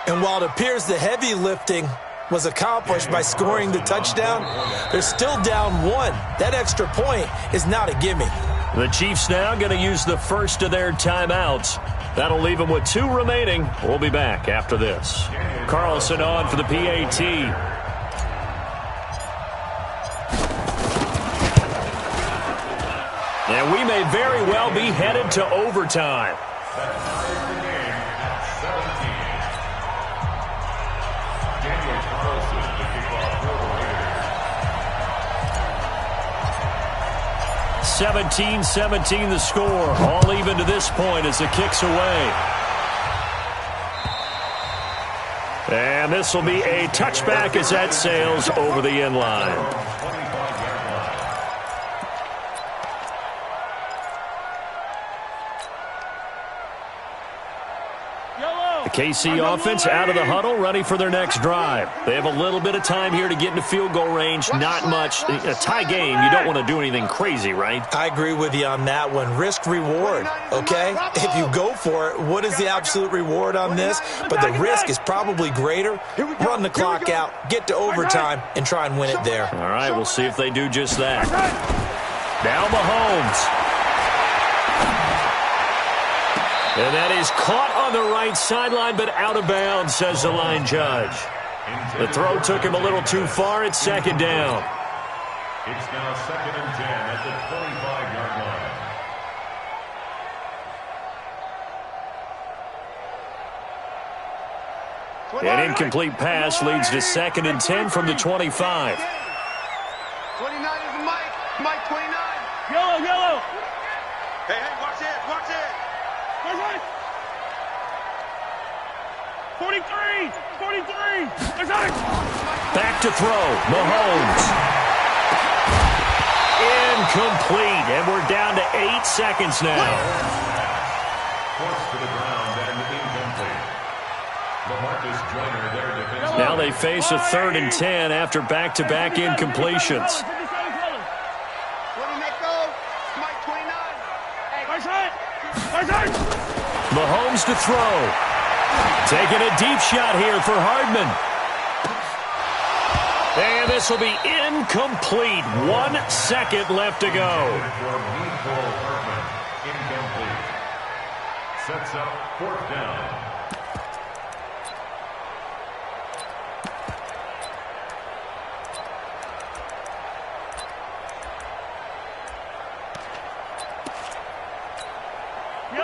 And while it appears the heavy lifting was accomplished by scoring the touchdown, they're still down 1. That extra point is not a gimme. The Chiefs now going to use the first of their timeouts. That'll leave them with 2 remaining. We'll be back after this. Carlson on for the PAT. And we may very well be headed to overtime. 17-17 the score. All even to this point as the kick's away. And this will be a touchback as that sails over the end line. The KC offense out of the huddle, ready for their next drive. They have a little bit of time here to get into field goal range. Not much. A tie game, you don't want to do anything crazy, right? I agree with you on that one. Risk-reward, okay? If you go for it, what is the absolute reward on this? But the risk is probably greater. Run the clock out, get to overtime, and try and win it there. All right, we'll see if they do just that. Now Mahomes. And that is caught on the right sideline, but out of bounds, says the line judge. The throw took him a little too far. It's 2nd down. It's now 2nd and 10 at the 25-yard line. An incomplete pass leads to 2nd and 10 from the 25. 29 is the Mike. Mike 29. Yellow. Hey, watch it. 43. Back to throw. Mahomes. Incomplete. And we're down to 8 seconds now. Forced to the ground and incomplete. LaMarcus Joyner, their defense. Now they face a 3rd and 10 after back-to-back incompletions. Mahomes to throw. Taking a deep shot here for Hardman. And this will be incomplete. 1 second left to go. Incomplete. Sets up 4th down.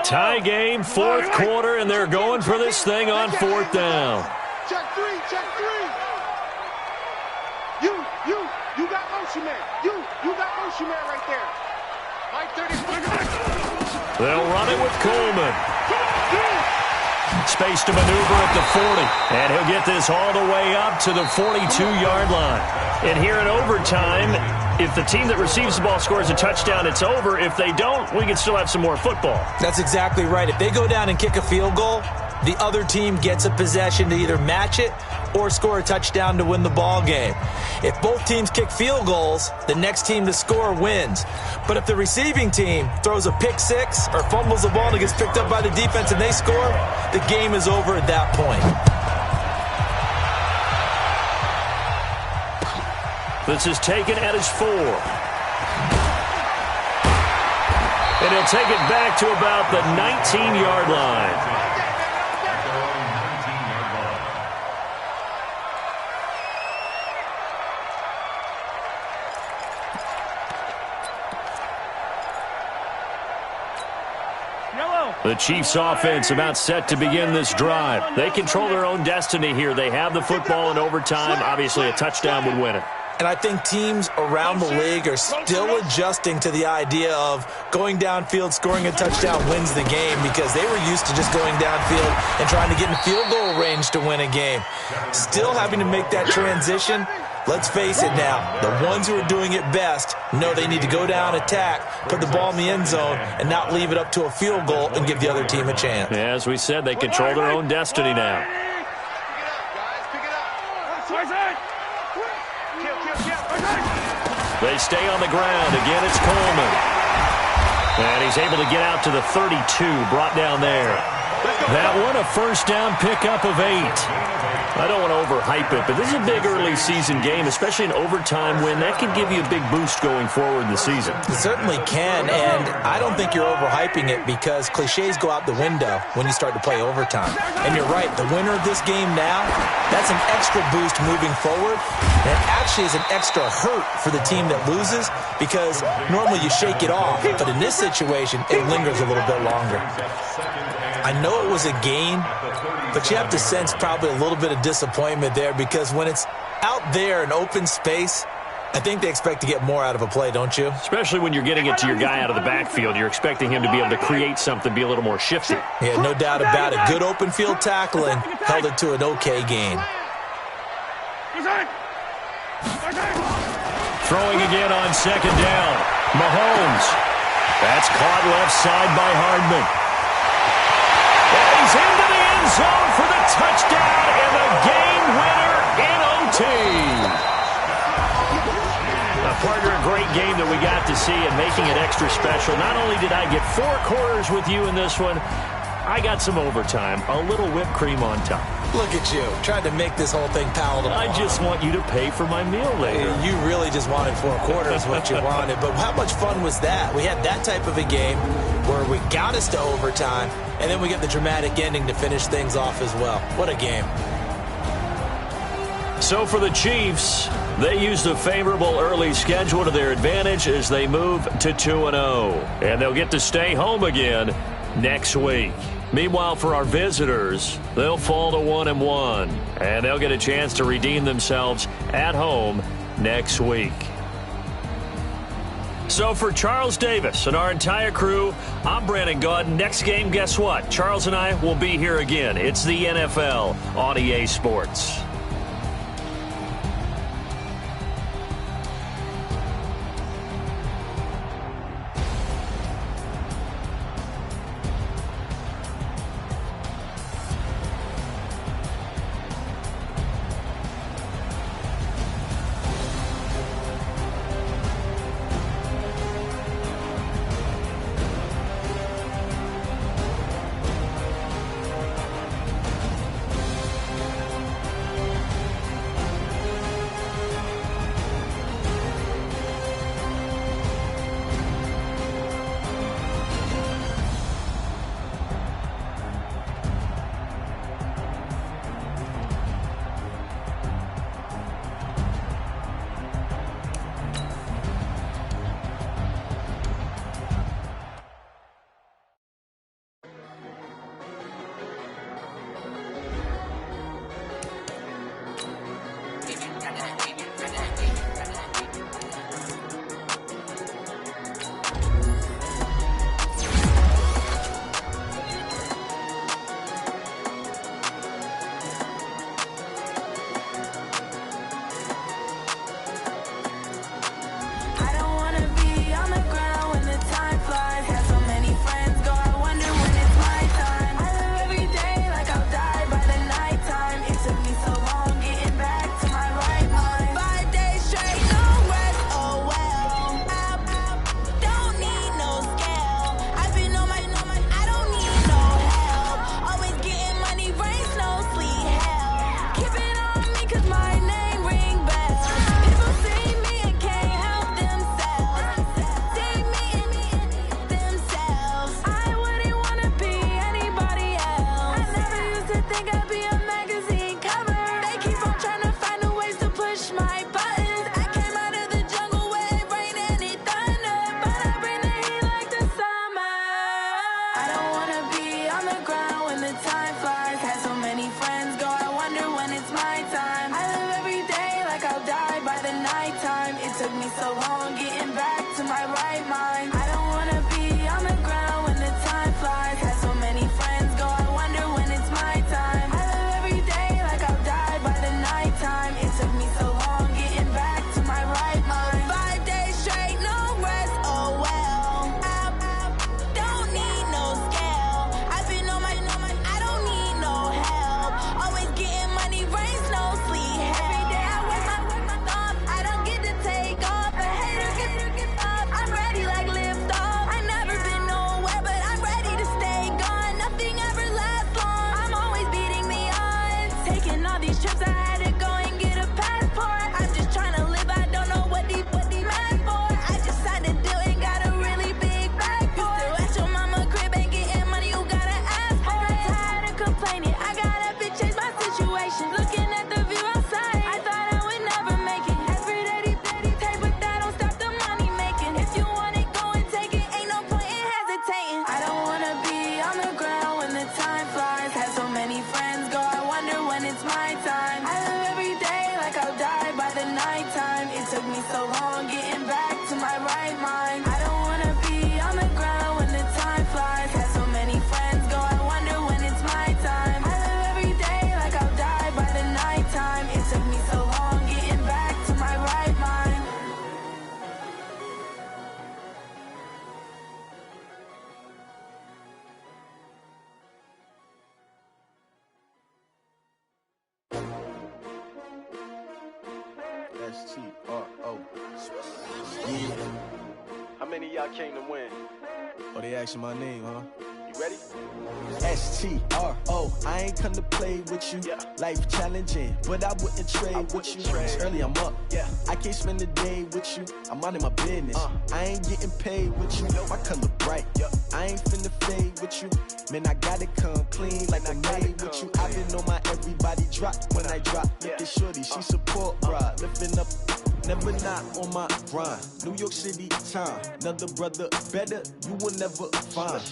Tie game, 4th quarter, and they're going for this thing on 4th down. Check three, check three. You got motion man. You got motion man right there. Mike 30. They'll run it with Coleman. Space to maneuver at the 40. And he'll get this all the way up to the 42-yard line. And here in overtime, if the team that receives the ball scores a touchdown, it's over. If they don't, we can still have some more football. That's exactly right. If they go down and kick a field goal, the other team gets a possession to either match it or score a touchdown to win the ball game. If both teams kick field goals, the next team to score wins. But if the receiving team throws a pick six or fumbles the ball and it gets picked up by the defense and they score, the game is over at that point. This is taken at his 4. And he'll take it back to about the 19-yard line. The Chiefs offense about set to begin this drive. They control their own destiny here. They have the football in overtime. Obviously, a touchdown would win it. And I think teams around the league are still adjusting to the idea of going downfield, scoring a touchdown wins the game, because they were used to just going downfield and trying to get in field goal range to win a game. Still having to make that transition. Let's face it now, the ones who are doing it best know they need to go down, attack, put the ball in the end zone, and not leave it up to a field goal and give the other team a chance. As we said, they control their own destiny now. They stay on the ground. Again, it's Coleman. And he's able to get out to the 32, brought down there. That one, a first down pickup of 8. I don't want to overhype it, but this is a big early season game, especially an overtime win. That can give you a big boost going forward in the season. It certainly can, and I don't think you're overhyping it, because cliches go out the window when you start to play overtime. And you're right, the winner of this game now, that's an extra boost moving forward, and it actually is an extra hurt for the team that loses, because normally you shake it off, but in this situation, it lingers a little bit longer. I know it was a gain, but you have to sense probably a little bit of disappointment there, because when it's out there in open space, I think they expect to get more out of a play, don't you? Especially when you're getting it to your guy out of the backfield. You're expecting him to be able to create something, be a little more shifty. Yeah, no doubt about it. Good open field tackling held it to an okay gain. Throwing again on second down. Mahomes. That's caught left side by Hardman. And he's into the end zone for the touchdown and the game winner in OT. Partner, a great game that we got to see, and making it extra special. Not only did I get 4 quarters with you in this one, I got some overtime, a little whipped cream on top. Look at you, trying to make this whole thing palatable. I just want you to pay for my meal later. You really just wanted 4 quarters, what you wanted. But how much fun was that? We had that type of a game where we got us to overtime, and then we get the dramatic ending to finish things off as well. What a game. So for the Chiefs, they used a favorable early schedule to their advantage as they move to 2-0. And they'll get to stay home again next week. Meanwhile, for our visitors, they'll fall to 1-1. And they'll get a chance to redeem themselves at home next week. So for Charles Davis and our entire crew, I'm Brandon Gaudin. Next game, guess what? Charles and I will be here again. It's the NFL on EA Sports. S-T-R-O. Yeah. How many of y'all came to win? Oh, they asking my name, huh? You ready? S-T-R-O. I ain't come to play with you. Yeah. Life challenging, but I wouldn't trade with you. It's early, I'm up. Yeah. I can't spend the day with you. I'm minding my business. I ain't getting paid with you. My color bright. Yeah. I ain't finna fade with you. Man, I gotta come clean like I'm made with you. I've been on my everybody drop when I drop. Look at shorty, she support ride. Lifting up, never not on my grind. New York City time. Another brother better, you will never find.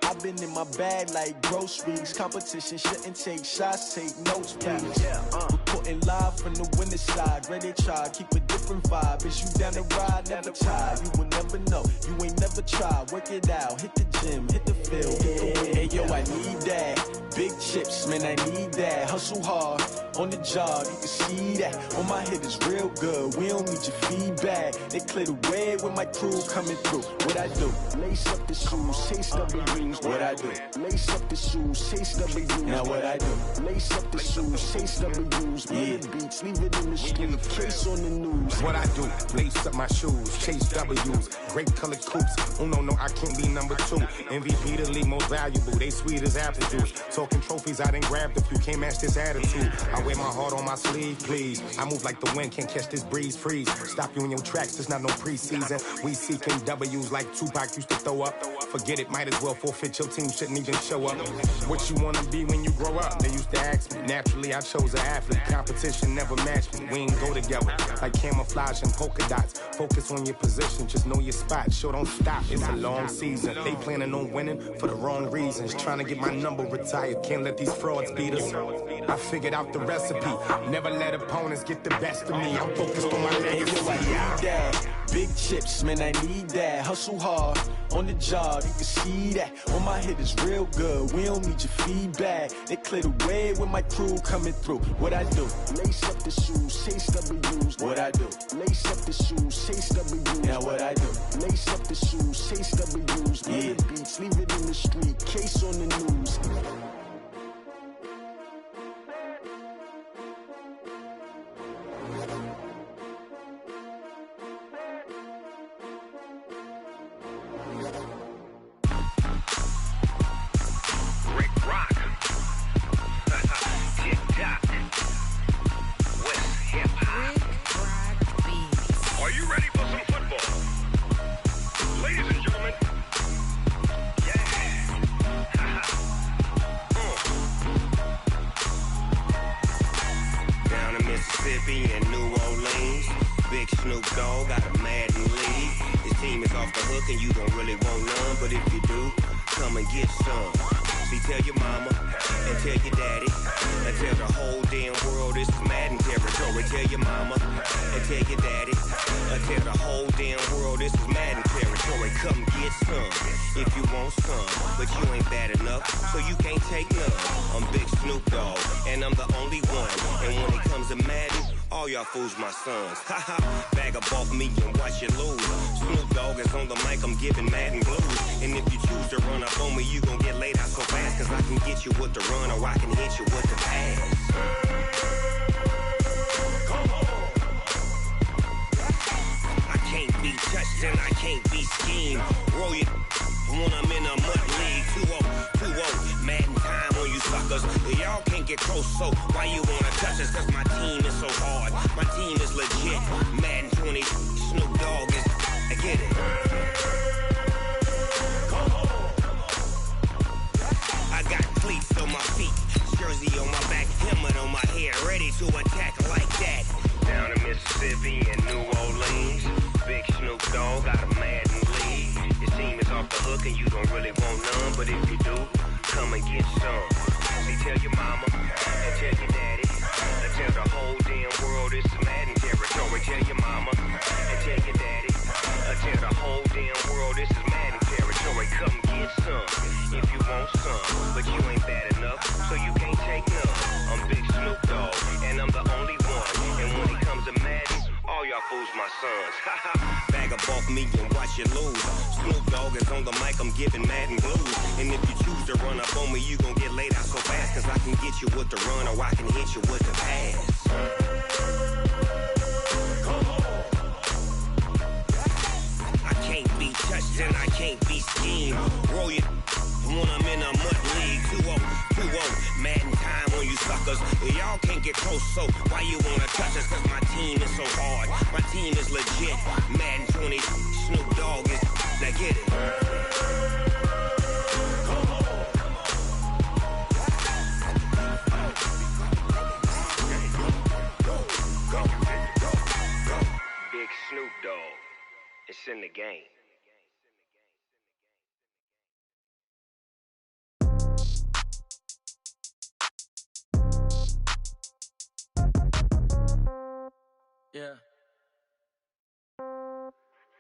I've been in my bag like groceries. Competition shouldn't take shots, take notes, please. Reporting live from the winning side. Ready to try, keep a different vibe. Is you down the ride, never tired. You will never know, you ain't never tried. Work it out, hit the gym, hit the field, hit the wind. Hey yo, I need that. Big chips, man, I need that. Hustle hard, on the job, you can see that. On my head is real good, we don't need your feedback. They clear the way with my crew coming through. What I do? Lace up the shoes, chase W's. What I do? Lace up the shoes, chase W's. Now what I do? Lace up the shoes, chase W's. Yeah. Beats, leave it in the street, case on the news. What I do? Lace up my shoes, chase W's. Great colored coops. Oh no, I can't be number 2. MVP the league most valuable. They sweet as apple juice. Talking trophies, I done grabbed a few. Can't match this attitude. I wear my heart on my sleeve, please. I move like the wind, can't catch this breeze. Freeze. Stop you in your tracks. There's not no preseason. We seeking W's like Tupac used to throw up. Forget it, might as well forfeit. Your team shouldn't even show up. What you wanna be when you grow up? They used to ask me. Naturally, I chose an athlete. Competition never matched me. We ain't go together like camouflage and polka dots. Focus on your position, just know your spot. Sure, don't stop. It's a long season. They planning on winning for the wrong reasons. Trying to get my number retired. Can't let these frauds beat us. I figured out the recipe. Never let opponents get the best of me. I'm focused on my legacy. I need that. Big chips, man, I need that. Hustle hard, on the job, you can see that. On my head is real good, we don't need your feedback. They clear the way with my crew coming through. What I do? Lace up the shoes, chase W's. What I do? Lace up the shoes, chase W's. Now what I do? Lace up the shoes, chase W's. Yeah. Beats, leave it in the street, case on the news. Fools my sons. Haha, bag up off me and watch you lose. Snoop Dogg is on the mic, I'm giving Madden blues. And if you choose to run up on me, you gon' get laid out so fast. Cause I can get you with the run or I can hit you with the pass. I can't be touched and I can't be schemed. Roll you when I'm in a mud league. 2-0, Madden time on you suckers. Y'all can't get close, so why you wanna touch us? Cause my team is so hard. My team is legit. Madden 20, Snoop Dogg is. I get it. I got cleats on my feet, jersey on my back, helmet on my head, ready to attack like that. Down in Mississippi and New Orleans, big Snoop Dogg got a Madden league. Your team is off the hook and you don't really want none, but if you do, come and get some. See, tell your mama and tell your daddy, and tell the whole damn world this is Madden territory. Tell your mama and tell your daddy, and tell the whole damn world this is Madden territory. Come get some if you want some, but you ain't bad enough, so you can't take none. I'm Big Snoop Dogg, and I'm the only one. And when it comes to Madden, all y'all fools my sons. Bag up off me and watch you lose. Snoop Dogg is on the mic, I'm giving Madden blues. And if you choose to run up on me, you gon' get laid out so fast. Cause I can get you with the run or I can hit you with the pass. and I can't be schemed. Roll your when I'm in a mud league. 2-0, Madden time on you suckers. Y'all can't get close, so why you wanna touch us? Cause my team is so hard. My team is legit. Madden 20, Snoop Dogg is. Now get it. Big Snoop Dogg. It's in the game. Yeah.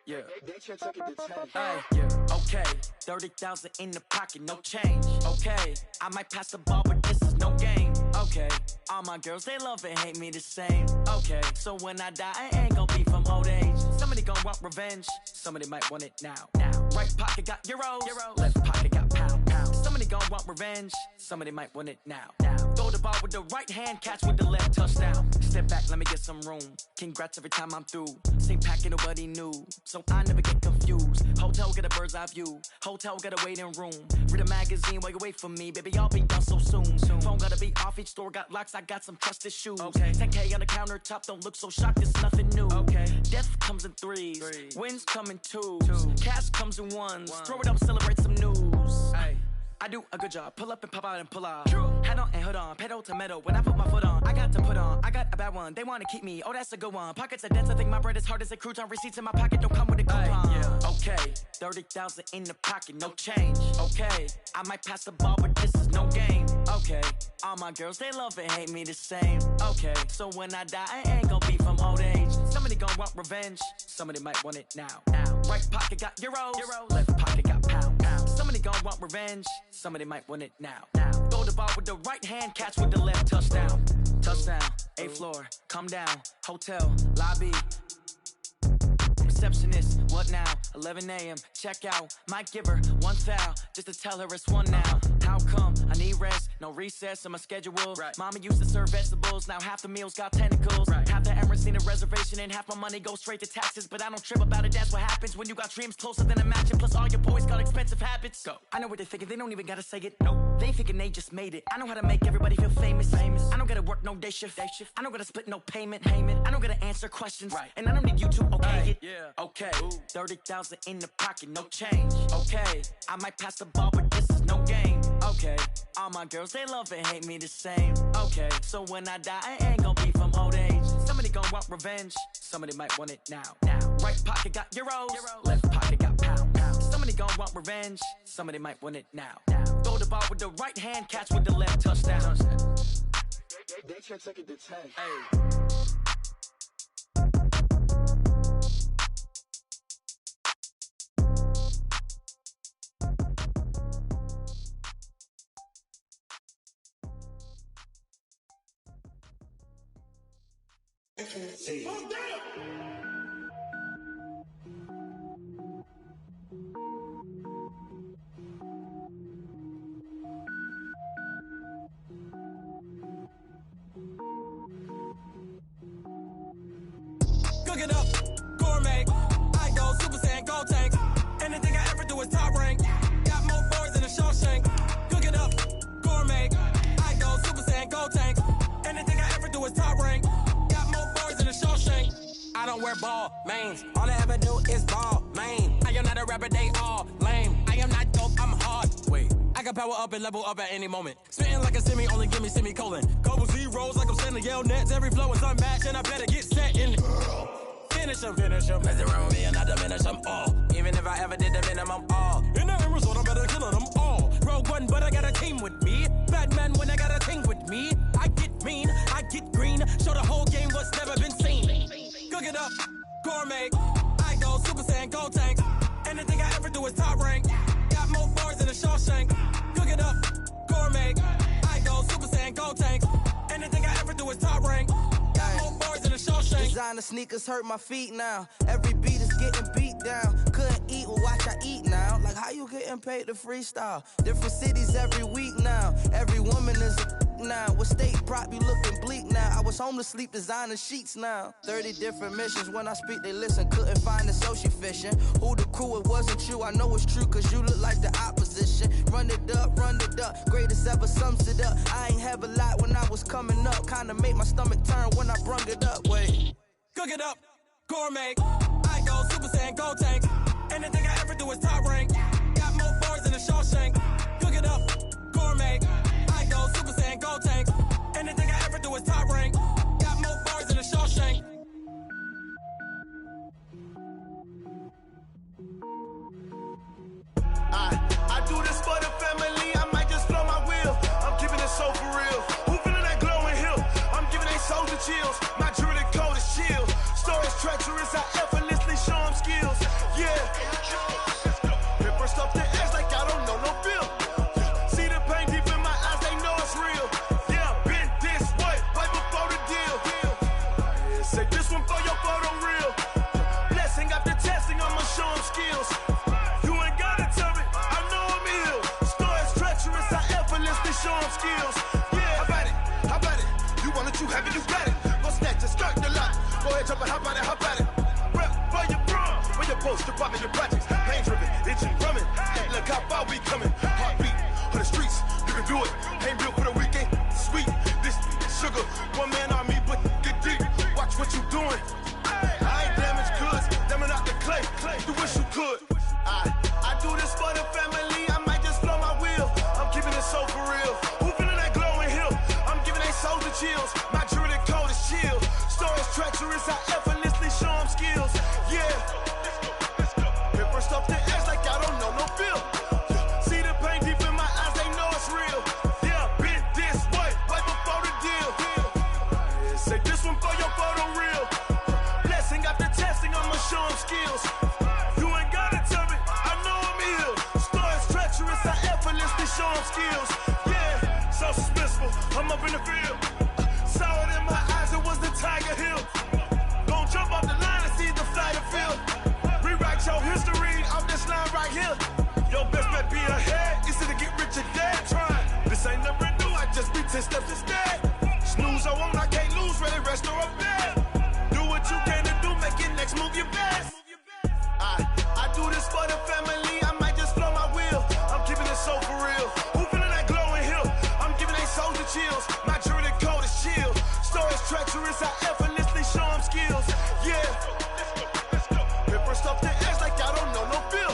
Yeah. Yeah. Okay. 30,000 in the pocket, no change. Okay. I might pass the ball, but this is no game. Okay. All my girls, they love and hate me the same. Okay. So when I die, I ain't gon' be from old age. Somebody gon' want revenge. Somebody might want it now. Right pocket got euros. Left pocket got pound. Somebody gon' want revenge. Somebody might want it now. Throw the ball with the right hand, catch with the left, touchdown. Step back, let me get some room. Congrats every time I'm through. Same packet, nobody knew, so I never get confused. Hotel get a bird's eye view. Hotel got a waiting room. Read a magazine while you wait for me, baby. I'll be done so soon. Phone gotta be off. Each store got locks. I got some trusted shoes. Okay. 10K on the countertop. Don't look so shocked. It's nothing new. Okay. Death comes in threes. Wins come in twos. Cash comes in ones. Throw it up, celebrate some news. Ay. I do a good job. Pull up and pop out and pull out. Head on and hood on. Pedal to metal. When I put my foot on, I got to put on. I got a bad one. They want to keep me. Oh, that's a good one. Pockets are dense. I think my bread is hard as a crouton. Receipts in my pocket don't come with a coupon. Yeah. Okay. 30,000 in the pocket. No change. Okay. I might pass the ball, but this is no game. Okay. All my girls, they love and hate me the same. Okay. So when I die, I ain't gon' be from old age. Somebody gon' want revenge. Somebody might want it now. Right pocket got euros. Left pocket got pound. Somebody gon' want revenge. Somebody might want it now. Throw the ball with the right hand, catch with the left, touchdown. Touchdown, 8th floor, come down, hotel, lobby. Receptionist, what now? 11 a.m., check out. Might give her one foul, just to tell her it's one now. How come? I need rest, no recess in my schedule. Right. Mama used to serve vegetables, now half the meals got tentacles. Right. Half the Emirates need a reservation and half my money goes straight to taxes. But I don't trip about it, that's what happens when you got dreams closer than a match. Plus all your boys got expensive habits. Go. I know what they're thinking, they don't even gotta say it. Nope. They thinking they just made it. I know how to make everybody feel famous. I don't gotta work no day shift. I don't gotta split no payment. I don't gotta answer questions. Right. And I don't need you to okay it. Yeah. Okay. 30,000 in the pocket, no change. Okay. I might pass the ball, but this is no game. Okay. All my girls, they love and hate me the same. Okay. So when I die, I ain't gon' be from old age. Somebody gon' want revenge. Somebody might want it now. Right pocket got euros. Left pocket got pound. Somebody gon' want revenge. Somebody might want it now. Throw the ball with the right hand, catch with the left, touchdown. They can't take it to 10. Hey. Hey. Cook it up, gourmet. I go Super Saiyan, gold tank. Anything I ever do is top rank. Got more boys than a Shawshank. Cook it up, gourmet. I go Super Saiyan, gold tank. Anything I ever do is top rank. Got more boys than a Shawshank. I don't wear ball mains. All I ever do is ball main. I am not a rapper, they all lame. I am not dope, I'm hard. Wait, I can power up and level up at any moment. Spitting like a semi, only give me semicolon. Couple zeros like I'm sending yell nets. Every flow is unmatched and I better get set in. Finish them. Mess around with me and I diminish them all. Even if I ever did the minimum all. In the end result, I better kill them all. Rogue One, but I got a team with me. Batman when I got a team with me. I get mean, I get green. Show the whole game what's never been seen. Cook it up, gourmet. I go Super Saiyan, gold tank. Anything I ever do is top rank. Got more bars than a Shawshank. Cook it up, gourmet. I go Super Saiyan, gold tank. Anything I ever do is top rank. Got more bars than a Shawshank. Designer sneakers hurt my feet now. Every beat is getting beat down. Couldn't eat, well watch I eat now. Like how you getting paid to freestyle? Different cities every week now. Every woman is a now. With state prop, you looking bleak now. I was home to sleep, designing sheets now. 30 different missions, when I speak, they listen. Couldn't find the social fishing. Who the crew, it wasn't you. I know it's true, cause you look like the opposition. Run it up, greatest ever sums it up. I ain't have a lot when I was coming up. Kinda made my stomach turn when I brung it up. Wait. Cook it up, gourmet. I go Super Saiyan, go tank. Anything I ever do is top rank. Got more bars than a Shawshank. Cook it up, gourmet. I go Super Saiyan, go tank. Anything I ever do is top rank. Got more bars than a Shawshank. I do this for the family. I might just blow my wheel. I'm keeping it so for real. Who feeling that glowing hill? I'm giving they soldier chills. My jewelry code is chill. Stories treacherous. I effortlessly show them skills. Yeah. Paper stuff the edge like I don't know no feel. See the pain deep in my eyes. They know it's real. Yeah, been this way right before the deal. Say this one for your photo real. Blessing after testing. I'ma show them skills. Show them skills. Yeah, how about it? You want it, you have it, you got it. Go snatch it, skirt the lot. Go ahead, jump it, how about it? Rep for your bro, for your post, your poppin', your projects. Pain driven, itching, drumming. Hey, look how far we coming. Heartbeat for the streets, you can do it. Ain't built for the weekend. Sweet, this sugar, one man army, but get deep. Watch what you doing. I ain't damaged goods, damn out the clay. You wish you could. I do this for the family. I might just blow my wheel. I'm keeping it so for real. Who feeling that glowing hill? I'm giving they soldier chills. My jewelry code is chill. Stories treacherous. I effortlessly show them skills. Yeah. Paper stuff the edge like I don't know no feel. See the pain deep in my eyes. They know it's real. Yeah, been this way right before the deal. Say this one for your photo real. Blessing after testing. I'ma show them skills. Show them skills, yeah, so suspenseful. I'm up in the field, saw it in my eyes, it was the Tiger Hill. Gon' jump off the line and see the fly the field. Rewrite your history off this line right here. Your best bet be ahead, easy to get rich or dead. Trying, this ain't never new, I just be 10 steps instead. Snooze I won't, I can't lose, ready, rest or up bed. Do what you can to do, make your next move your best. I do this for the family, I might just blow my wheel. I'm keeping it so for real. Who feeling that glowing hill? I'm giving they soldier chills. My jewelry code is chill. Stories treacherous. I effortlessly show them skills. Yeah. Paper stuff the edge like I don't know no feel.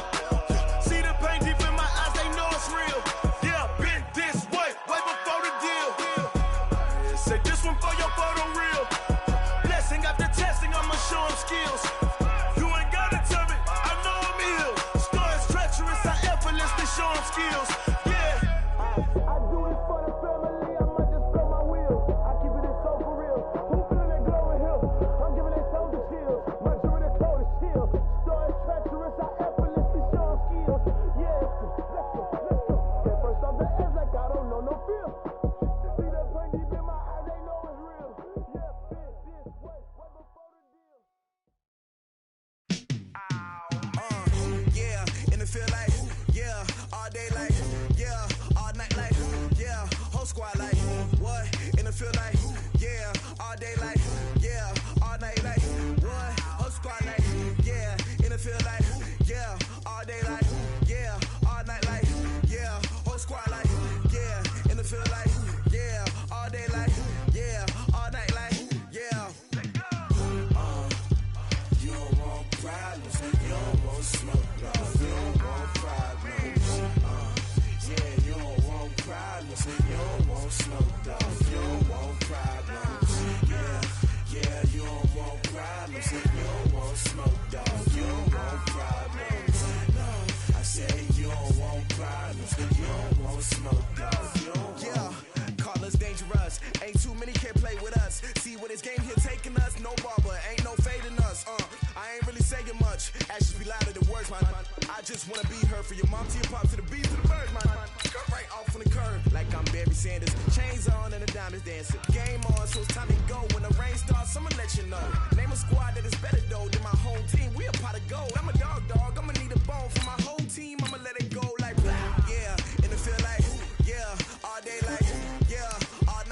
See the pain deep in my eyes. They know it's real. Yeah, been this way right before the deal. Say this one for your photo real. Blessing after testing. I'ma show them skills. Show them skills, yeah. I do it for the family, I might just blow my wheel. I keep it so for real. Who feeling that glowing hill? I'm giving it soldier chills. My jewelry code is chill. Stories treacherous, I effortlessly show them skills. Yeah, let's go. Get first off the edge like I don't know no feel. See the pain deep in my eyes, they know it's real. Yeah, been this way before the deal. Yeah, and it feel like, yeah. All day like, yeah, all night like, yeah, whole squad like, what? And it feel like, yeah, all day like, yeah, all night like, what? Whole squad like, yeah, and it feel like, yeah, all day like, yeah, all night like, yeah, whole squad like, yeah, and it feel like, yeah, all day like, yeah, all night like, yeah. You don't want problems, you don't want smoke, you don't want problems. Yeah, you don't want problems. You don't want smoke, dog. You don't want problems. Yeah, you don't want problems. You don't want smoke, dog. You don't want problems. No, I said you don't want problems. You don't want smoke, dog. You don't want. Call us dangerous. Ain't too many can play with us. See what this game here taking us. No barber, ain't no fading us. I ain't really saying much. Actions be louder than words, man. I just wanna be heard for your mom to your pop to the beat to the bird, man. Cut right off on the curb like I'm Barry Sanders. Chains on and the diamonds dancing. Game on, so it's time to go. When the rain starts, I'ma let you know. Name a squad that is better though than my whole team. We a pot of gold. I'm a dog. I'ma need a bone for my whole team. I'ma let it go like blah. Yeah, and it feel like, yeah, all day like, yeah, all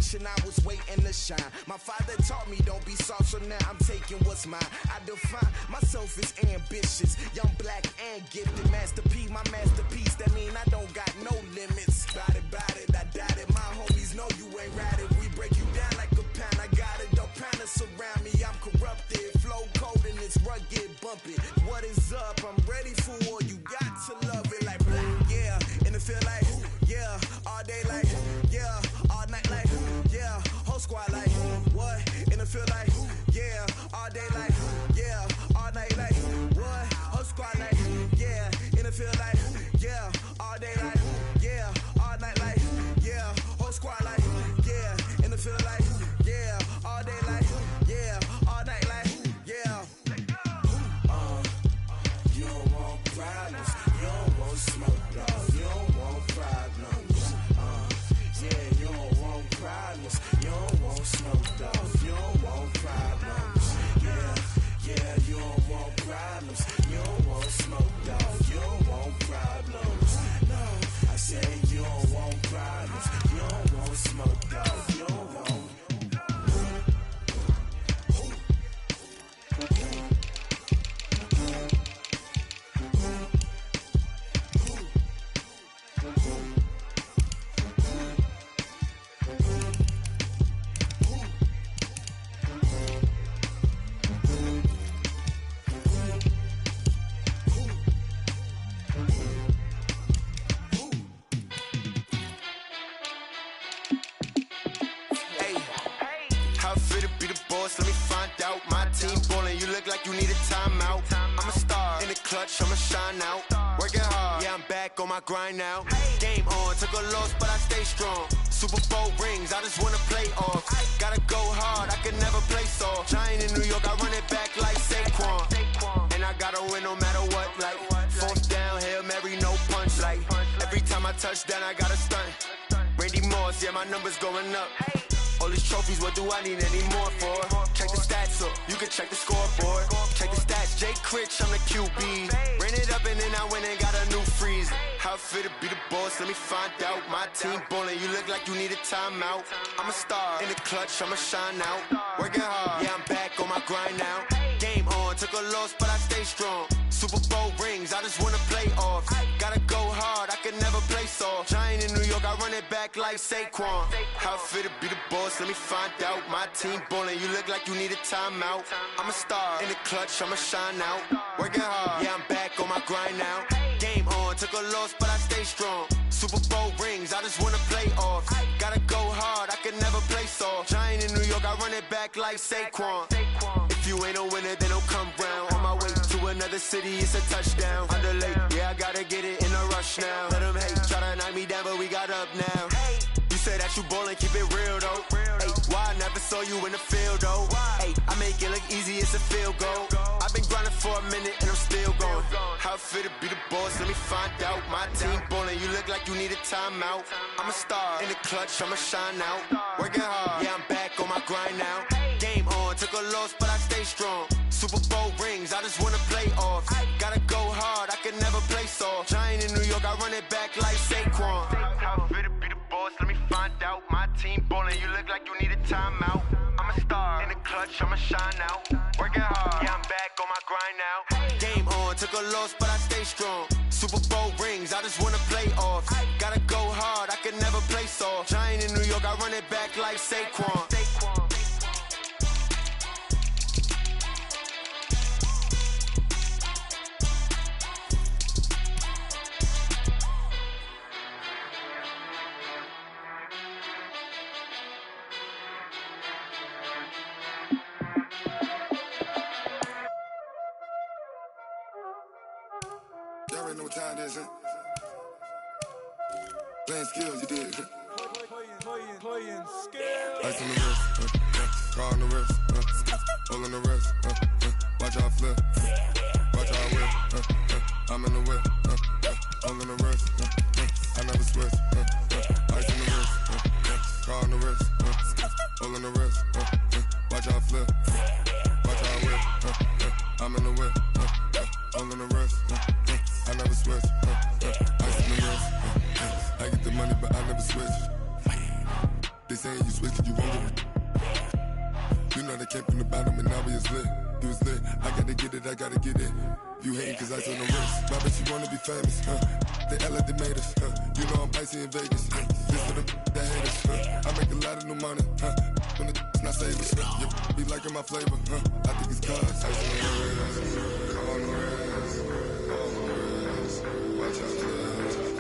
generation, I was waiting to shine. My father taught me don't be soft, so now I'm taking what's mine. I define myself as ambitious, young, black, and gifted. Master P, my masterpiece, that mean I don't got no limits. Bout it, I doubt it. My homies know you ain't rad it. We break you down like a pound. I got it, don't pound us around me. I'm corrupted, flow cold and it's rugged, bump it. What is up? I'm ready for war. You got to love it like black, yeah. And it feel like, yeah. All day like, yeah. All night like, yeah. Whole squad like, what? And it feel like, yeah. All day like, yeah. All night like, what? Whole squad like, yeah. And it feel like, yeah. All day like, yeah. All night like, yeah. Whole squad like, yeah. And it feel like, yeah. All day like, yeah. All night like, yeah. You don't want problems. You don't want smoke, dog. You don't want problems. Yeah, you don't want problems. You don't want smoke, dog. You don't want problems. Yeah, you don't want problems. You don't want smoke, dog. You don't want problems. No, I said you don't want problems. You don't want smoke, dog. You don't want. Let me find out. My team ballin', you look like you need a timeout. I'm a star in the clutch, I'ma shine out. Working hard, yeah, I'm back on my grind now. Game on, took a loss, but I stay strong. Super Bowl rings, I just wanna play off. Gotta go hard, I can never play soft. Giant in New York, I run it back like Saquon. And I gotta win no matter what, like fourth down, Hail Mary, no punch. Like every time I touch down, I gotta stunt. Randy Moss, yeah, my numbers going up. All these trophies, what do I need any more for? Check the stats up, you can check the scoreboard. Check the stats, Jake Critch, I'm the QB. Ran it up and then I went and got a new freeze. How it fit to be the boss, let me find out. My team ballin', you look like you need a timeout. I'm a star in the clutch, I'ma shine out. Working hard, yeah, I'm back on my grind now. Game on, took a loss, but I stay strong. Super Bowl rings, I just wanna play off. Gotta go hard, I can never play soft. Giant in New York, I run it back like Saquon. How it fit to be the boss, let me find out. My team ballin', you look like you need a timeout. I'm a star in the clutch, I'ma shine out. Working hard, yeah, I'm back on my grind now. Game on, took a loss, but I stay strong. Super Bowl rings, I just wanna play off. Gotta go hard, I can never play soft. Giant in New York, I run it back like Saquon. If you ain't a winner, then don't come round. On my way to another city, it's a touchdown. Underlay, yeah, I gotta get it in a rush now. Let them hate, try to knock me down, but we got up now. You say that you ballin', keep it real though. Hey, why I never saw you in the field though? Hey, I make it look easy, it's a field goal. I've been grinding for a minute and I'm still going. How it fit to be the boss, let me find out. My team ballin', you look like you need a timeout. I'm a star in the clutch, I'ma shine out. Working hard, yeah, I'm back on my grind now. Game on, took a loss, but I stay strong. Super Bowl rings, I just wanna play off. Gotta go hard, I can never play soft. Giant in New York, I run it back like Saquon. How it fit to be the boss, let me find out. My team ballin', you look like you need a timeout. I'm a star in the clutch, I'ma shine out. Working hard, yeah, I'm back on my grind now. Game on, took a loss, but I stay strong. Super Bowl rings, I just wanna play off. Gotta go hard, I can never play soft. Giant in New York, I run it back like Saquon. Y'all already know what time it is, huh? Playing skills, you did. Playing skills. Ice on the wrist, car on the wrist, hole in the wrist, watch how I flip, watch how I whip, I'm in the whip, hole in the wrist, I never switch, ice on the wrist, car on the wrist, hole in the wrist, watch how I flip, watch how I whip, I'm in the whip, hole in the wrist, I never switch, ice on the wrist, I get the money but I never switch. They say you switch, came from the bottom and now we is lit. You was lit, I gotta get it, I gotta get it. You hating cause I on the wrist. My bitch, you wanna be famous, They Ella, they made us, You know I'm icy in Vegas, This for the that hate us, I make a lot of new money, When the not savers, You be liking my flavor, I think it's cause ice on the wrist, on the wrist, on the wrist. Watch out,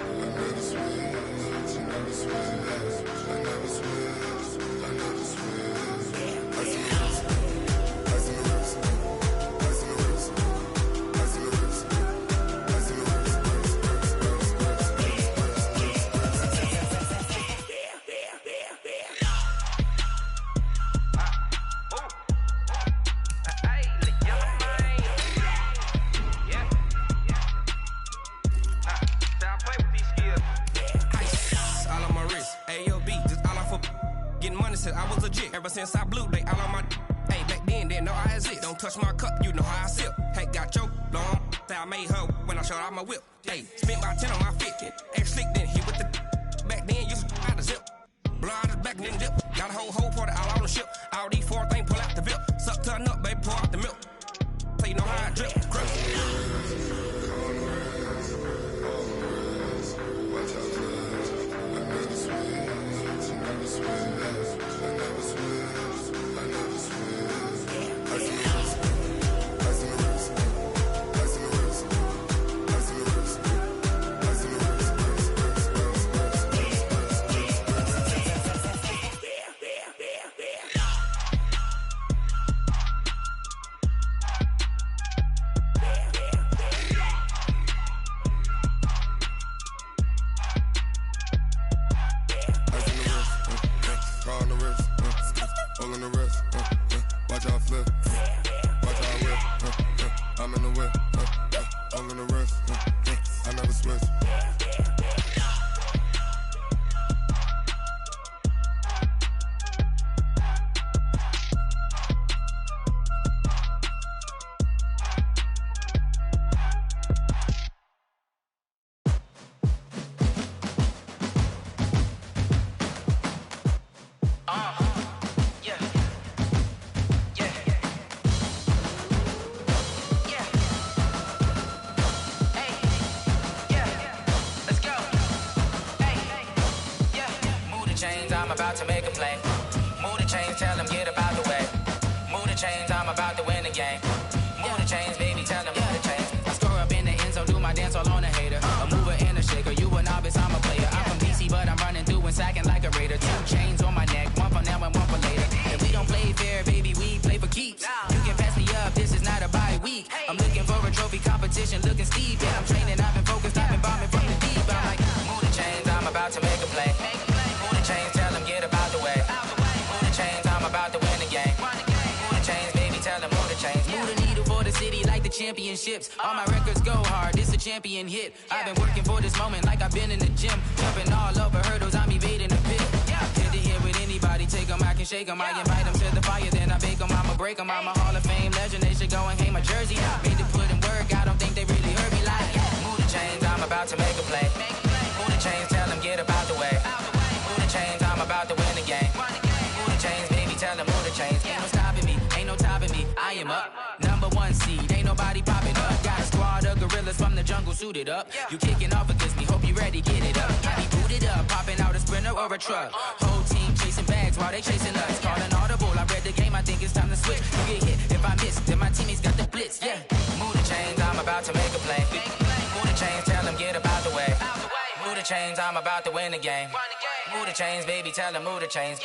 I never switch, I never switch, I never switch, I never switch. Ice on the wrist, ice on the wrist, ice on the wrist, ice on the wrist, ice on the wrist. I was legit ever since I blew they all on my. Hey, back then didn't know I exist. Don't touch my cup, you know how I sip. Hey, got your long. I made her when I showed out my whip. Hey, spent about 10 on my fit. Ex slick then hit with the. Back then used to out the zip. Blow out his back then dip. Got a whole party all on the ship. All these 4 things pull out the VIP. Suck turn up, baby, pour out the milk. So you know how I drip. Crush. Watch out, I never switch, I never switch. To make a play. Move the chains, tell them get about the way. Move the chains, I'm about to win the game. Move the chains, baby, tell them move the chains. I score up in the end zone, do my dance all on a hater. A mover and a shaker, you a novice, I'm a player. I'm from DC, but I'm running through and sacking like a raider. 2 chains on my neck, one for now and one for later. And we don't play fair, baby, we play for keeps. You can pass me up, this is not a bye week. I'm looking for a trophy competition, looking steep. Yeah, I'm training, I've been focused, I've been bombing from the deep. I'm like, move the chains, I'm about to make a play. Move the chains, tell them get about the way. About to win the game. Move the chains, baby, tell them move the chains. Move the needle for the city like the championships. All my records go hard, this a champion hit. I've been working for this moment like I've been in the gym. Jumping all over hurdles, I'm evading the pit. Hit to hit with anybody, take them, I can shake them. I invite them to the fire, then I bake them. I'ma break them, I'm a Hall of Fame legend. They should go and hang my jersey. Made to put in work, I don't think they really heard me like. Move the chains, I'm about to make a play. Move the chains, tell them get about the way. Move the chains, I'm about to win the game. Move the chains, tell them move the chains. Ain't no stopping me, ain't no topping me. I am up, #1 seed. Ain't nobody popping up. Got a squad of gorillas from the jungle suited up. You kicking off against me, hope you ready, get it up. I be booted up, popping out a Sprinter or a truck. Whole team chasing bags while they chasing us. Calling audible, I read the game, I think it's time to switch. You get hit if I miss, then my teammates got the blitz. Yeah, move the chains, I'm about to make a play. Move the chains, tell them get about the way. Move the chains, I'm about to win the game. Move the chains, baby, tell them move the chains.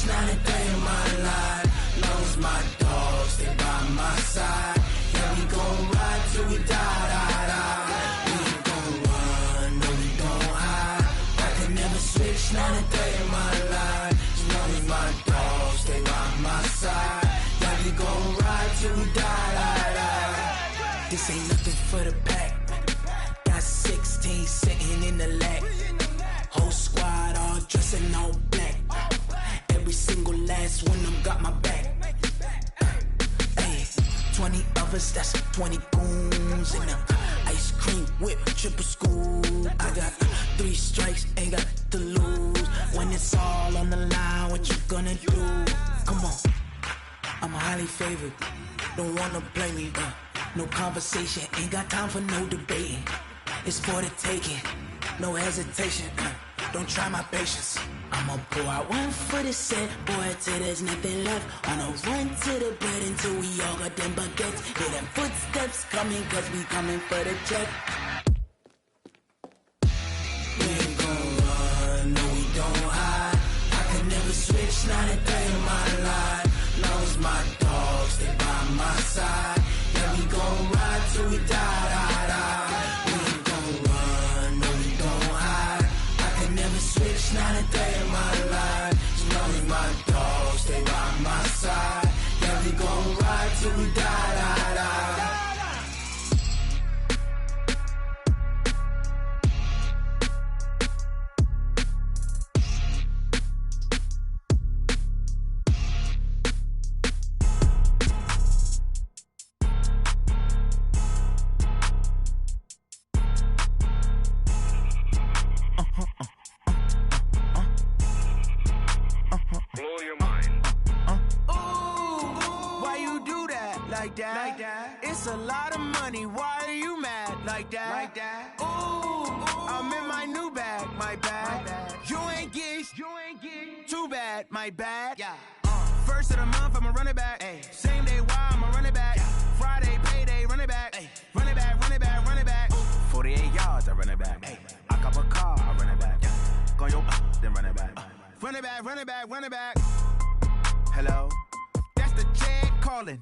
Not a day in my life. Knows my dogs, they by my side. Yeah, we gon' ride till we die, die, die. We ain't gon' run, no, we gon' hide. I can never switch, not a day in my life. Knows my dogs, they by my side. Yeah, we gon' ride till we die, die, die. This ain't nothing for the back. Got 16 sitting in the lap. Whole squad all dressing all black. Every single last one I'm lovers, that's 20 goons. And ice cream whip, triple scoop. I got 3 strikes, ain't got to lose. When it's all on the line, what you gonna do? Come on, I'm highly favored. Don't wanna play me, no conversation, ain't got time for no debating. It's for the taking, no hesitation. Don't try my patience. I'ma pour out one for the set, boy, till there's nothing left. On a run to the bed until we all got them baguettes. Hear them footsteps coming, cause we coming for the check. We ain't gon' run, no we don't hide. I could never switch, not a day in my life. Long as my dogs stay by my side. Yeah, we gon' ride till we die, die, die. We ain't gon' run, no we don't hide. I could never switch, not a day in my life. As long as my dogs stay by my side. Yeah, we gon' ride till we die, die, die. Blow your mind. Why you do that like that? Like that? It's a lot of money. Why are you mad like that? Like that? Ooh, I'm in my new bag, my bad. You ain't get too bad, my bad. Yeah. First of the month, I'ma run it back. Ay. Same day, why I'ma run it back. Yeah. Friday, payday, run it back. Ay. Run it back, run it back, run it back. 48 yards, I run it back. Ay. I cop a car, I run it back. Yeah. Go yo, then run it back. Run it back, run it back, run it back. Hello? That's the jag calling.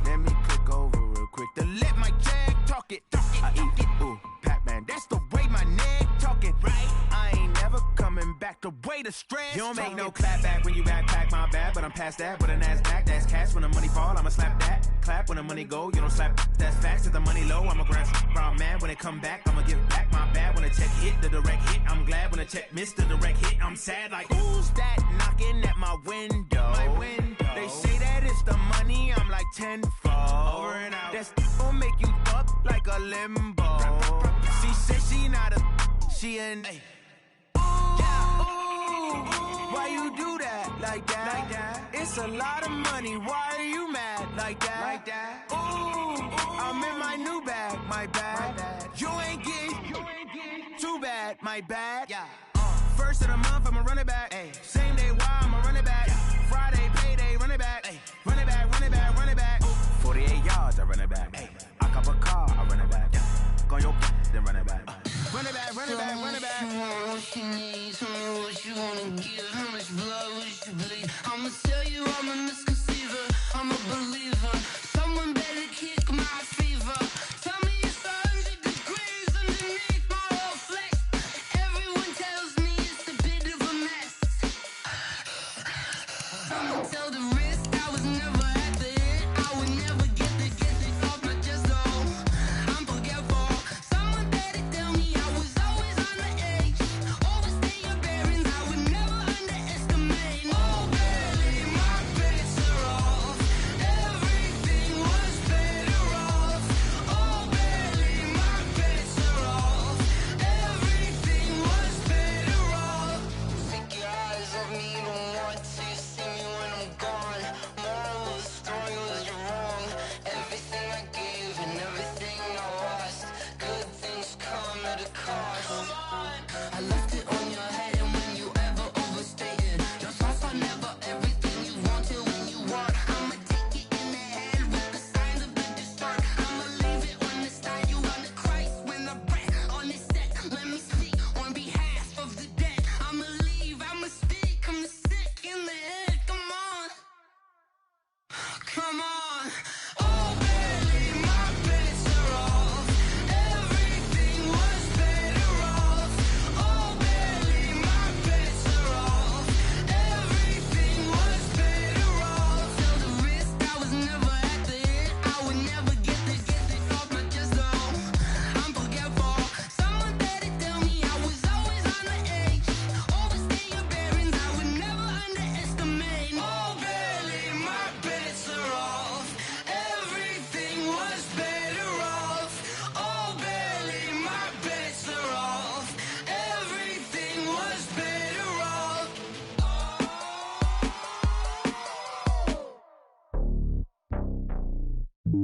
Let me click over real quick to let my jag talk it. I eat it, ooh, Pac-Man. That's the way my neck talking. Right? I ain't never coming back the way the stress. You don't make no clap back when you backpack, my bad, but I'm past that. With a NASDAQ, that's cash. When the money fall, I'ma slap that. Clap when the money go, you don't slap. That's facts. If the money low, I'ma grab brown man. When it come back, I'ma give back my bad. When the check hit, the direct hit, I'm glad. When the check missed the direct hit, I'm sad. Like, who's that knocking at my window? My window. They say that it's the money, I'm like tenfold. Over and out. That's gon' make you up like a limbo. She said she not a, she an. Why you do that like that? Like that? It's a lot of money. Why are you mad like that? Like that? Ooh, I'm in my new bag, my bad. You ain't get too bad, my bad. Yeah. First of the month, I'ma run it back. Ay. Same day, why I'ma run it back. Yeah. Friday, payday, run it back. Ay. Run it back, run it back, run it back. 48 yards, I run it back. Ay. I cop a car, I run it back. Yeah. Go yo, then run it back. Run it back, run it back, run it back. What you need, tell me what you wanna give. How much blood would you bleed? I'ma tell you I'm a misconceiver, I'm a believer. Someone better kick my fever. Tell me it's 100 degrees underneath my whole flesh. Everyone tells me it's a bit of a mess. Someone tell the risk I was never at the end. I would never get this off my chest, though. I'm forgetful. Someone better tell me It's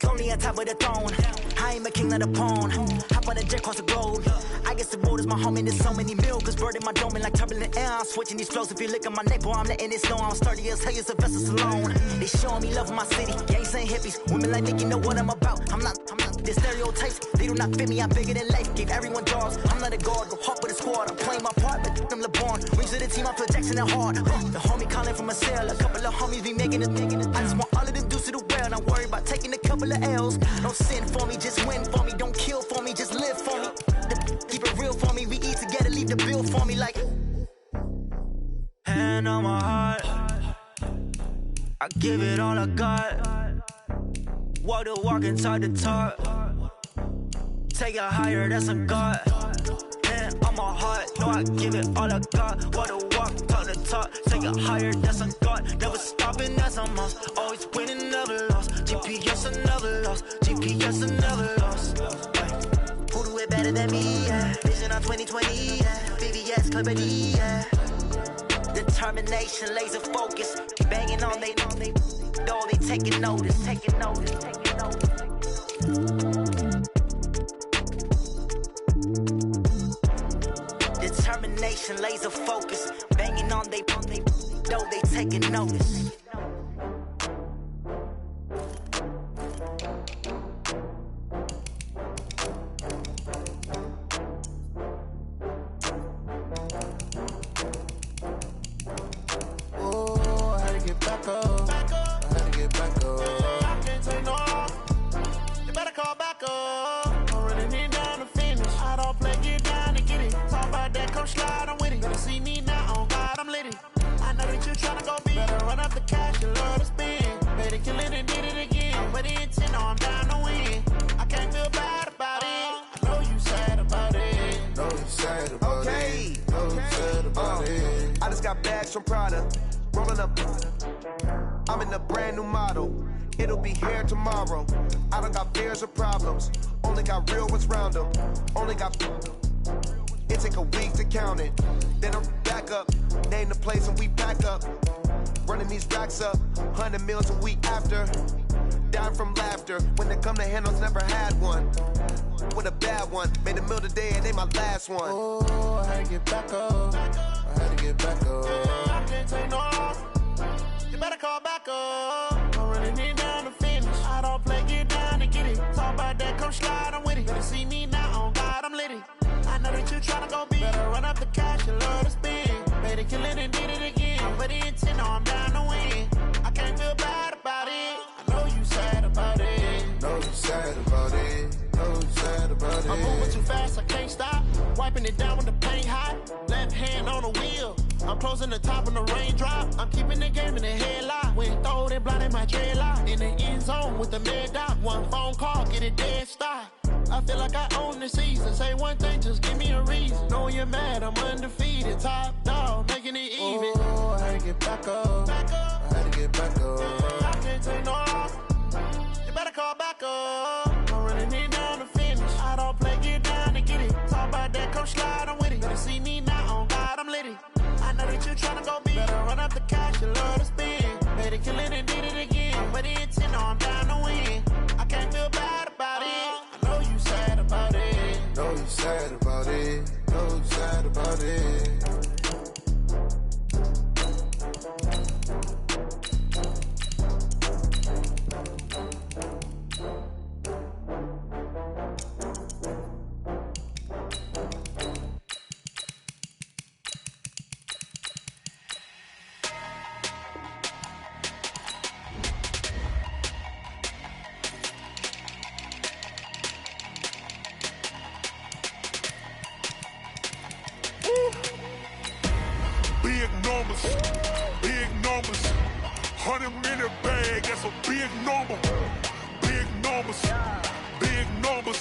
lonely on top of the throne. I ain't a king of the pawn. Hop on a jet across the globe. I guess the road is my home and there's so many milkers. Bird in my dome and like turbulent air. I'm switching these flows. If you look at my neck, boy, I'm letting it snow. I'm sturdy as hell, it's a vessel alone. They showing me love in my city. Gangs and hippies. Women like Nick, you know what I'm about. I'm not the stereotypes. They do not fit me. I'm bigger than life. Gave everyone jobs. I'm not a guard. Go hard with the squad. I'm playing my part, but I'm LeBron. Rings to the team, I'm Phil Jackson and hard. The homie calling from a cell. A couple of homies be making it. I just want all of them dudes to do well. Not worry about taking a couple of L's. Don't sin for me, just win for me. Don't kill for me, just live for me. Keep it real for me. We eat together, leave the bill for me like. Hand on my heart, I give it all I got. Walk the walk and talk the talk. Take it higher, that's a God. Hand on my heart, no, I give it all I got. Walk the walk, talk the talk. Take it higher, that's a God. Never stopping, that's a must. Always winning, never lost. GPS, I never lost. GPS, I never lost. Who do it better than me? Yeah. Vision on 2020, yeah. VVS, Clarity, yeah. Determination, laser focus. Banging on they know they taking notice, taking notice, taking notice. Determination, laser focus. Banging on they know they taking notice. Slide, I'm with it. Gonna see me now, on God, I'm lit it. I know that you tryna go big. Better run up the cash, you love to spend. Better kill it and did it again. But the intent, no, I'm down to win. I can't feel bad about it. I know you sad about it. Know you sad about it. Know you sad about it. I just got bags from Prada. Rolling up. I'm in a brand new model. It'll be here tomorrow. I don't got fears or problems. Only got real ones round them. Only got. It take a week to count it. Then I'm back up. Name the place and we pack up. Running these racks up. 100 meals a week after. Down from laughter. When they come to handles, never had one. With a bad one. Made a meal today and they my last one. Oh, I had to get back up. I had to get back up. I can't take no off. You better call back up. I'm running it down to finish. I don't play, get down to get it. Talk about that, come slide, I'm with it. Better see me now, on God, I'm lit it. I know that you tryna go big. Better run up the cash, you love to spend. Better kill it and did it again. But the intent, no, I'm down to win. I can't feel bad about it. I know you sad about it. Know you sad about it. Know you sad about it. I'm moving too fast, I can't stop. Wiping it down when the paint hot. Left hand on the wheel. I'm closing the top when the raindrop. I'm keeping the game in the headlock. When throw it blind in my dreadlock. In the end zone with the mid dot. One phone call, get it dead stop. I feel like I own the season. Say one thing, just give me a reason. Knowing you're mad, I'm undefeated. Top dog, making it even. Oh, I had to get back up. I had to get back up. I can't take no off. You better call back up. I'm running it down to finish. I don't play, get down to get it. Talk about that, come slide, I'm with it. Better see me now, on God, I'm lit it. I know that you tryna go big. Better run up the cash, you love to spend. Better kill it and did it again. But the intent, no, I'm down to win. I can't feel bad about it. I know you sad about it. Know you sad about it. Know you sad about it. Big numbers, big numbers. 100-minute bag, that's a big number. Big numbers, big numbers.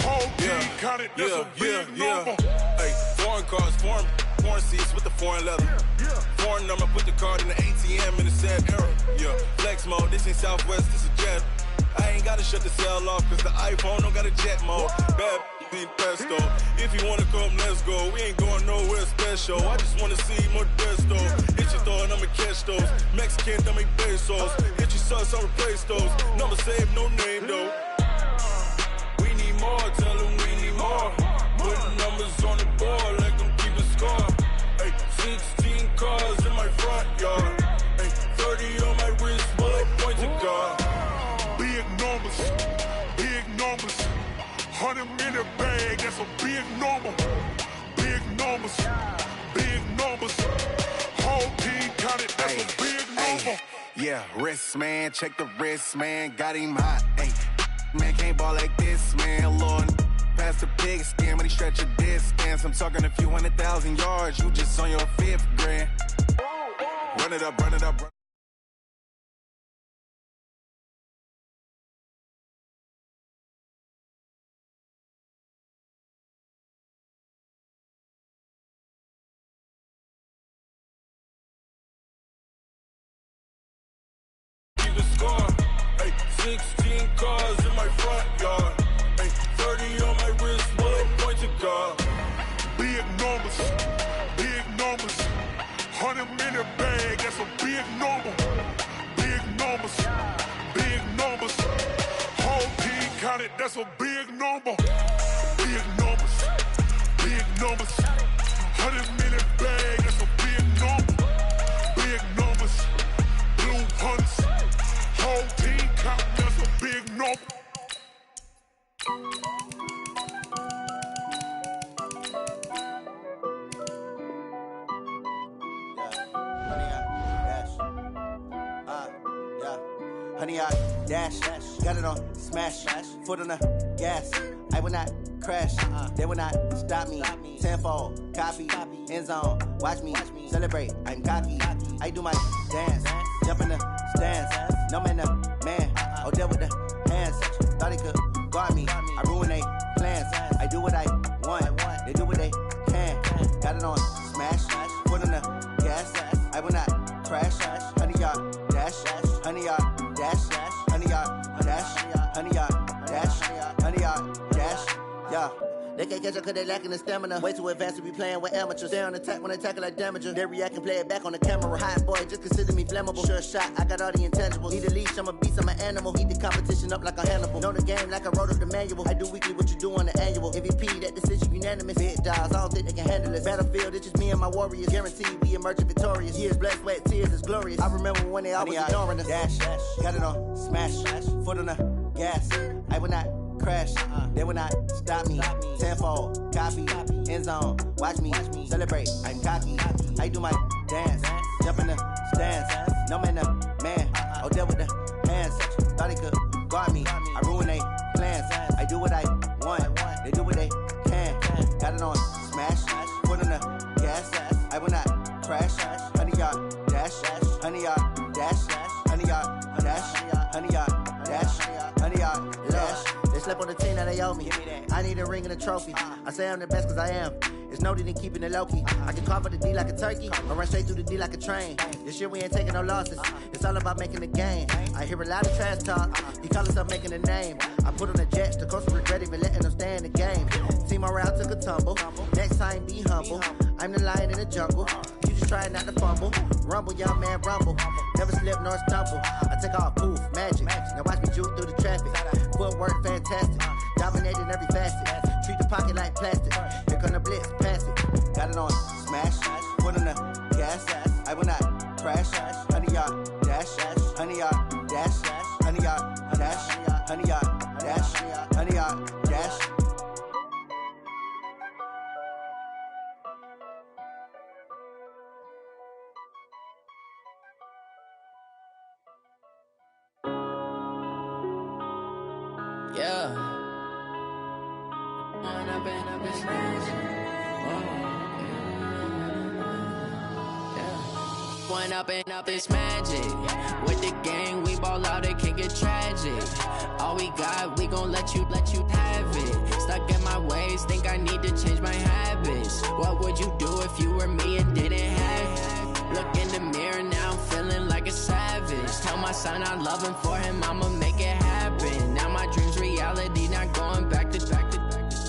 Whole team counted, that's a big number. Hey, foreign cars, foreign seats with the foreign leather. Foreign number, put the card in the ATM in the sad era. Yeah, flex mode, this ain't Southwest, this is Jet. I ain't gotta shut the cell off, cause the iPhone don't got a jet mode. Bad pesto. If If you wanna come, let's go. We ain't going nowhere special. I just wanna see more Modesto. Hit your throw and I'ma catch those. Mexican, dummy pesos. Hit your sus, I'll replace those. Number save, no name though. We need more, tell them we need more. Put numbers on the board, let them keep a score. Ay, 16 cars in my front yard. Ay, 30 on my wrist, bullet point to God. Big numbers, big numbers. 100 minute bag, that's a big number. Big numbers, big numbers. Whole team counted, that's a big number. Yeah, wrist man, check the wrist man, got him hot. Ay, man can't ball like this, man. Lord, past the pig skin when he stretch a distance. I'm talking a few 100,000 yards, you just on your 5th grand. Run it up, run it up. Score. Ay, 16 cars in my front yard. Ay, 30 on my wrist, bullet point to God. Big numbers, big numbers. 100 minute bag, that's a big number. Big numbers, big numbers. Whole team counted, that's a big number. Big numbers, big numbers. 100 minute bag, that's a big number. Big numbers, blue hunts. Whole team count, that's a big number. Honey, I dash, got it on smash, foot on the gas. I will not crash, they will not stop me. Tenfold, copy, end zone, watch me celebrate. I'm cocky, I do my dance, jump in the stands. No man, the man, Odell with the hands. Thought he could guard me, I ruin they plans. I do what I want, they do what they can. Got it on smash, foot on the gas. I will not crash, honey, y'all dash, honey, y'all dash, honey, y'all dash, honey, y'all dash, honey, y'all dash, yeah. They can't catch up cause they lacking the stamina. Way too advanced to be playing with amateurs. Stay on attack when they tackle like damager. They react and play it back on the camera. Hot boy, just consider me flammable. Sure shot, I got all the intangibles. Need a leash, I'm a beast, I'm an animal. Heat the competition up like a Hannibal. Know the game like I wrote up the manual. I do weekly what you do on the annual. MVP, that decision unanimous. Big dogs, I don't think they can handle this. Battlefield, it's just me and my warriors. Guaranteed we emerging victorious. Years, blood, sweat, tears, it's glorious. I remember when they always ignoring us. Dash, got it on smash, foot on the gas. I will not crash, they will not stop me. Tenfold, copy, end zone, watch me celebrate. I'm cocky, I do my dance, jump in the stands. No man, the man, Odell with the hands. Thought he could guard me, I ruin they plans. I do what I want, they do what they can. Got it on smash, foot on the gas. I will not crash, honey, y'all dash, honey, y'all dash, honey, y'all dash, honey, y'all dash, honey, y'all dash. They slept on the team that they owe me. I need a ring and a trophy. I say I'm the best cause I am. It's no need in keeping it low-key. I can carve up the D like a turkey or run straight through the D like a train. This year we ain't taking no losses. It's all about making the game. I hear a lot of trash talk. He call himself making a name. I put on the Jets. The coach regret even letting them stay in the game. Team morale took a tumble. Next time be humble. I'm the lion in the jungle. You just try not to fumble. Rumble, young man, rumble. Never slip nor stumble. I take off, poof, magic. Now watch me juke through the traffic. Footwork fantastic. Dominating every facet. Treat the pocket like plastic. Here come the blitz, pass it. Got it on smash. Foot on the gas. I will not crash. Honey, y'all dash. Honey, y'all dash. Honey, y'all dash. Honey, y'all dash. Honey, y'all dash. Yeah. One up and up this magic. With the gang, we ball out, it can get tragic. All we got, we gon' let you have it. Stuck in my ways, think I need to change my habits. What would you do if you were me and didn't have it? Look in the mirror now, I'm feeling like a savage. Tell my son I love him, for him I'ma make it happen. Now my dream's reality, not going back to.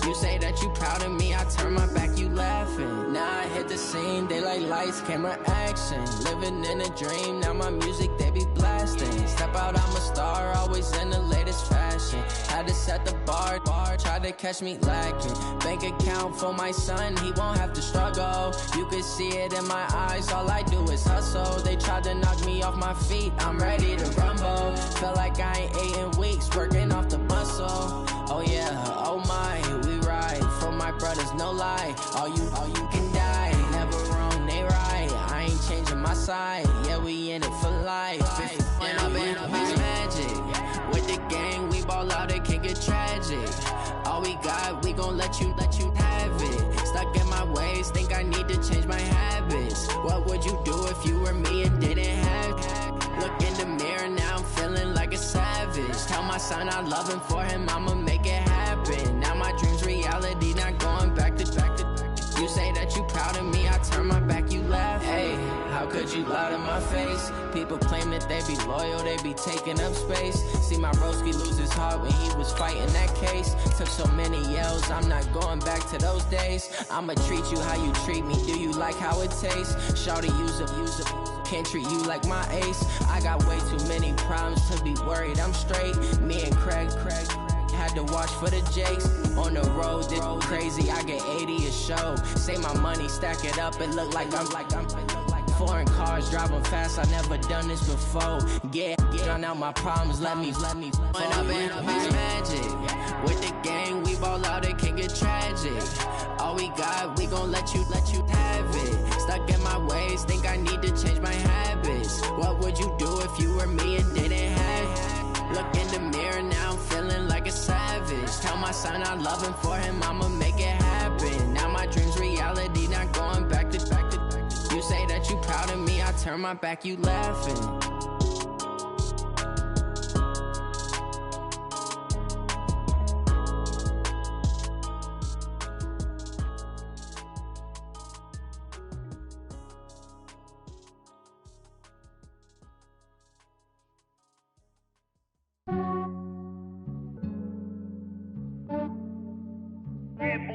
You say that you proud of me, I I turn my back, you laughing. Now I hit the scene, they like lights, camera, action. Living in a dream, now my music, they be blasting. Step out, I'm a star, always in the latest fashion. Had to set the bar, try to catch me lacking. Bank account for my son, he won't have to struggle. You can see it in my eyes, all I do is hustle. They tried to knock me off my feet, I'm ready to rumble. Felt like I ain't ate in weeks, working off the muscle. Oh yeah, oh my, we ride for my brothers, no lie. All you can die, never wrong, they right. I ain't changing my side, yeah, we in it for life. And I've been magic. With the gang, we ball out, it can get tragic. All we got, we gon' let you have it. Stuck in my ways, think I need to change my habits. What would you do if you were me and didn't have it? Look in the mirror, now I'm feeling like a savage. Tell my son I love him, for him I'ma make it happen. Now my dream's reality, not going back to. You say that you proud of me, I turn my back, you laugh. Hey, how could you lie to my face? People claim that they be loyal, they be taking up space. See my broski lose his heart when he was fighting that case. Took so many yells, I'm not going back to those days. I'ma treat you how you treat me, do you like how it tastes? Shawty, use up, can't treat you like my ace. I got way too many problems to be worried, I'm straight. Me and Craig had to watch for the Jakes. On the road, this crazy, I get 80 a show. Say my money, stack it up, it look like I'm foreign cars, driving fast, I never done this before. Get drown out my problems, let me when I've been magic. With the gang, we ball out, it can get tragic. All we got, we gon' let you have it. Stuck in my ways, think I need to change my habits. What would you do if you were me and didn't have it? Look in the mirror, now I'm feeling like a savage. Tell my son I love him, for him I'ma make it happen. Now my dream's reality, not going back to. You say that you proud of me, I turn my back, you laughing.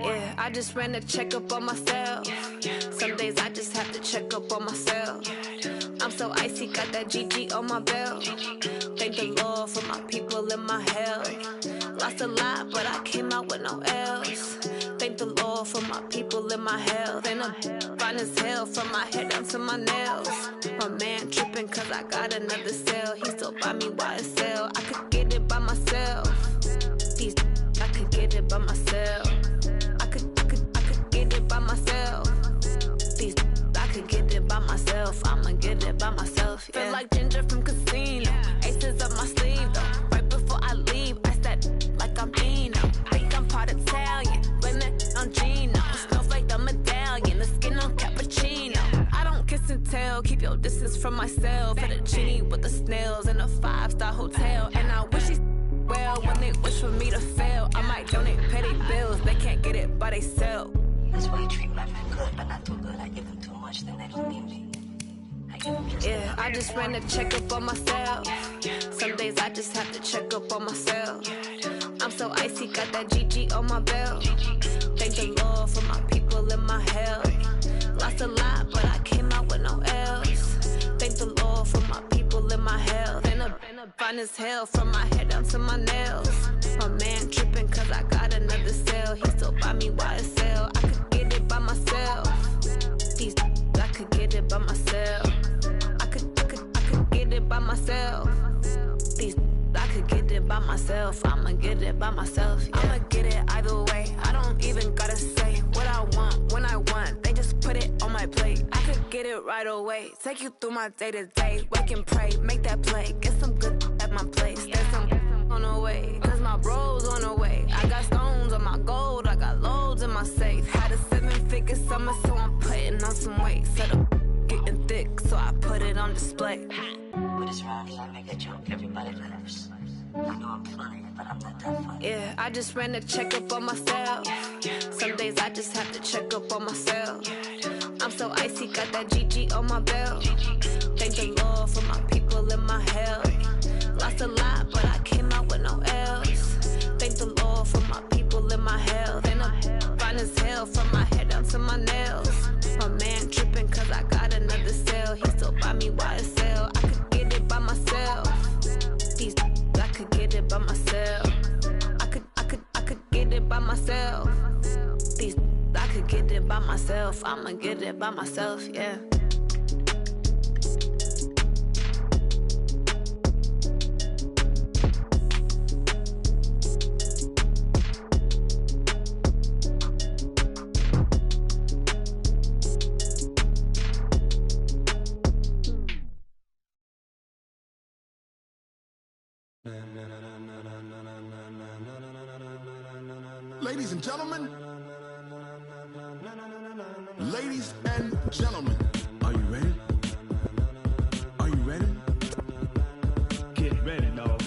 Yeah, I just ran a checkup on myself. Some days I just have to check up on myself. I'm so icy, got that GG on my belt. Thank the Lord for my people in my health. Lost a lot, but I came out with no L's. Thank the Lord for my people in my health. And I'm fine as hell from my head down to my nails. My man tripping cause I got another cell. He still buy me YSL. I could get it by myself. These I could get it by myself. I could get it by myself. These I could get it by myself. I'ma get it by myself. Yeah. Feel like Ginger from Casino. Aces up my sleeve though. Right before I leave, I said like I'm Dino. Think I'm part Italian, blame it on Gino. Snowflake the medallion, the skin on cappuccino. I don't kiss and tell, keep your distance from myself. At a genie with the snails in a 5-star hotel. And I wish he's well when they wish for me to fail. I might donate petty bills, they can't get it by themselves. That's why you treat my friend good, but not too good. I give them too much, then they don't need me. Yeah, I just ran a checkup on myself. Some days I just have to check up on myself. I'm so icy, got that GG on my belt. Thank the Lord for my people in my health. Lost a lot, but I came out with no L's. Thank the Lord for my people in my health. And I'm fine as hell from my head down to my nails. My man tripping cause I got another cell. He still buy me YSL. I could get it by myself. These I could get it by myself. I could get it by myself. These I could get it by myself. I'ma get it by myself. Yeah. I'ma get it either way. I don't even gotta say what I want when I want. They just put it on my plate. I could get it right away. Take you through my day to day. Wake and pray, make that play. Get some good at my place. There's some on the way. Cause my bro's on the way. I got stones on my gold. I got loads in my safe. Had a 7-figure summer, so I'm putting on some weight. Set up getting thick, so I put it on display. With this round, I make a joke, everybody laughs. I know I'm funny, but I'm not that funny. Yeah, I just ran a checkup on myself. Some days I just have to check up on myself. I'm so icy, got that GG on my belt. Thank the Lord for my people in my health. Lost a lot, but I came out with no L's. Thank the Lord for my people in my health. And I'm fine fine as hell, from my head down to my nails. My man tripping cause I got another sale. He still buy me YSL. I could get it by myself. These I could get it by myself. I could get it by myself. These I could get it by myself. I'ma get it by myself, yeah. Ladies and gentlemen, ladies and gentlemen, are you ready? Are you ready? Get ready, dog.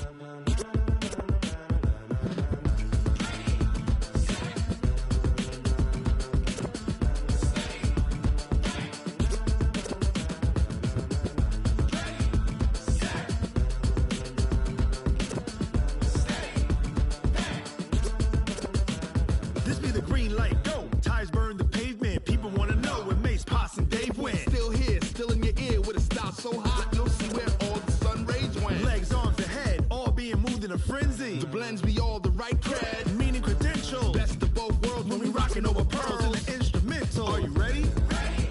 This be the green light, go. Ties burn the pavement. People wanna know where Mace, Potts, and Dave went. Still here, still in your ear with a style so hot, you'll see where all the sun rays went. Legs, arms, and head, all being moved in a frenzy. The blends be all the right cred, meaning credentials. Best of both worlds when we rockin' over pearls in the instrumental. Are you ready?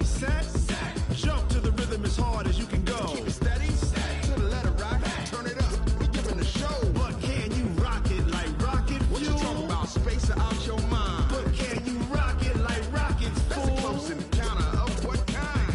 Set, jump to the rhythm as hard as you can go. Keep it steady, to the letter right. Turn it up, we giving the show. But can you rock it like rocket fuel? What you talking about? Space out your mind. But can you rock it like rockets, fool? That's a close encounter of what kind?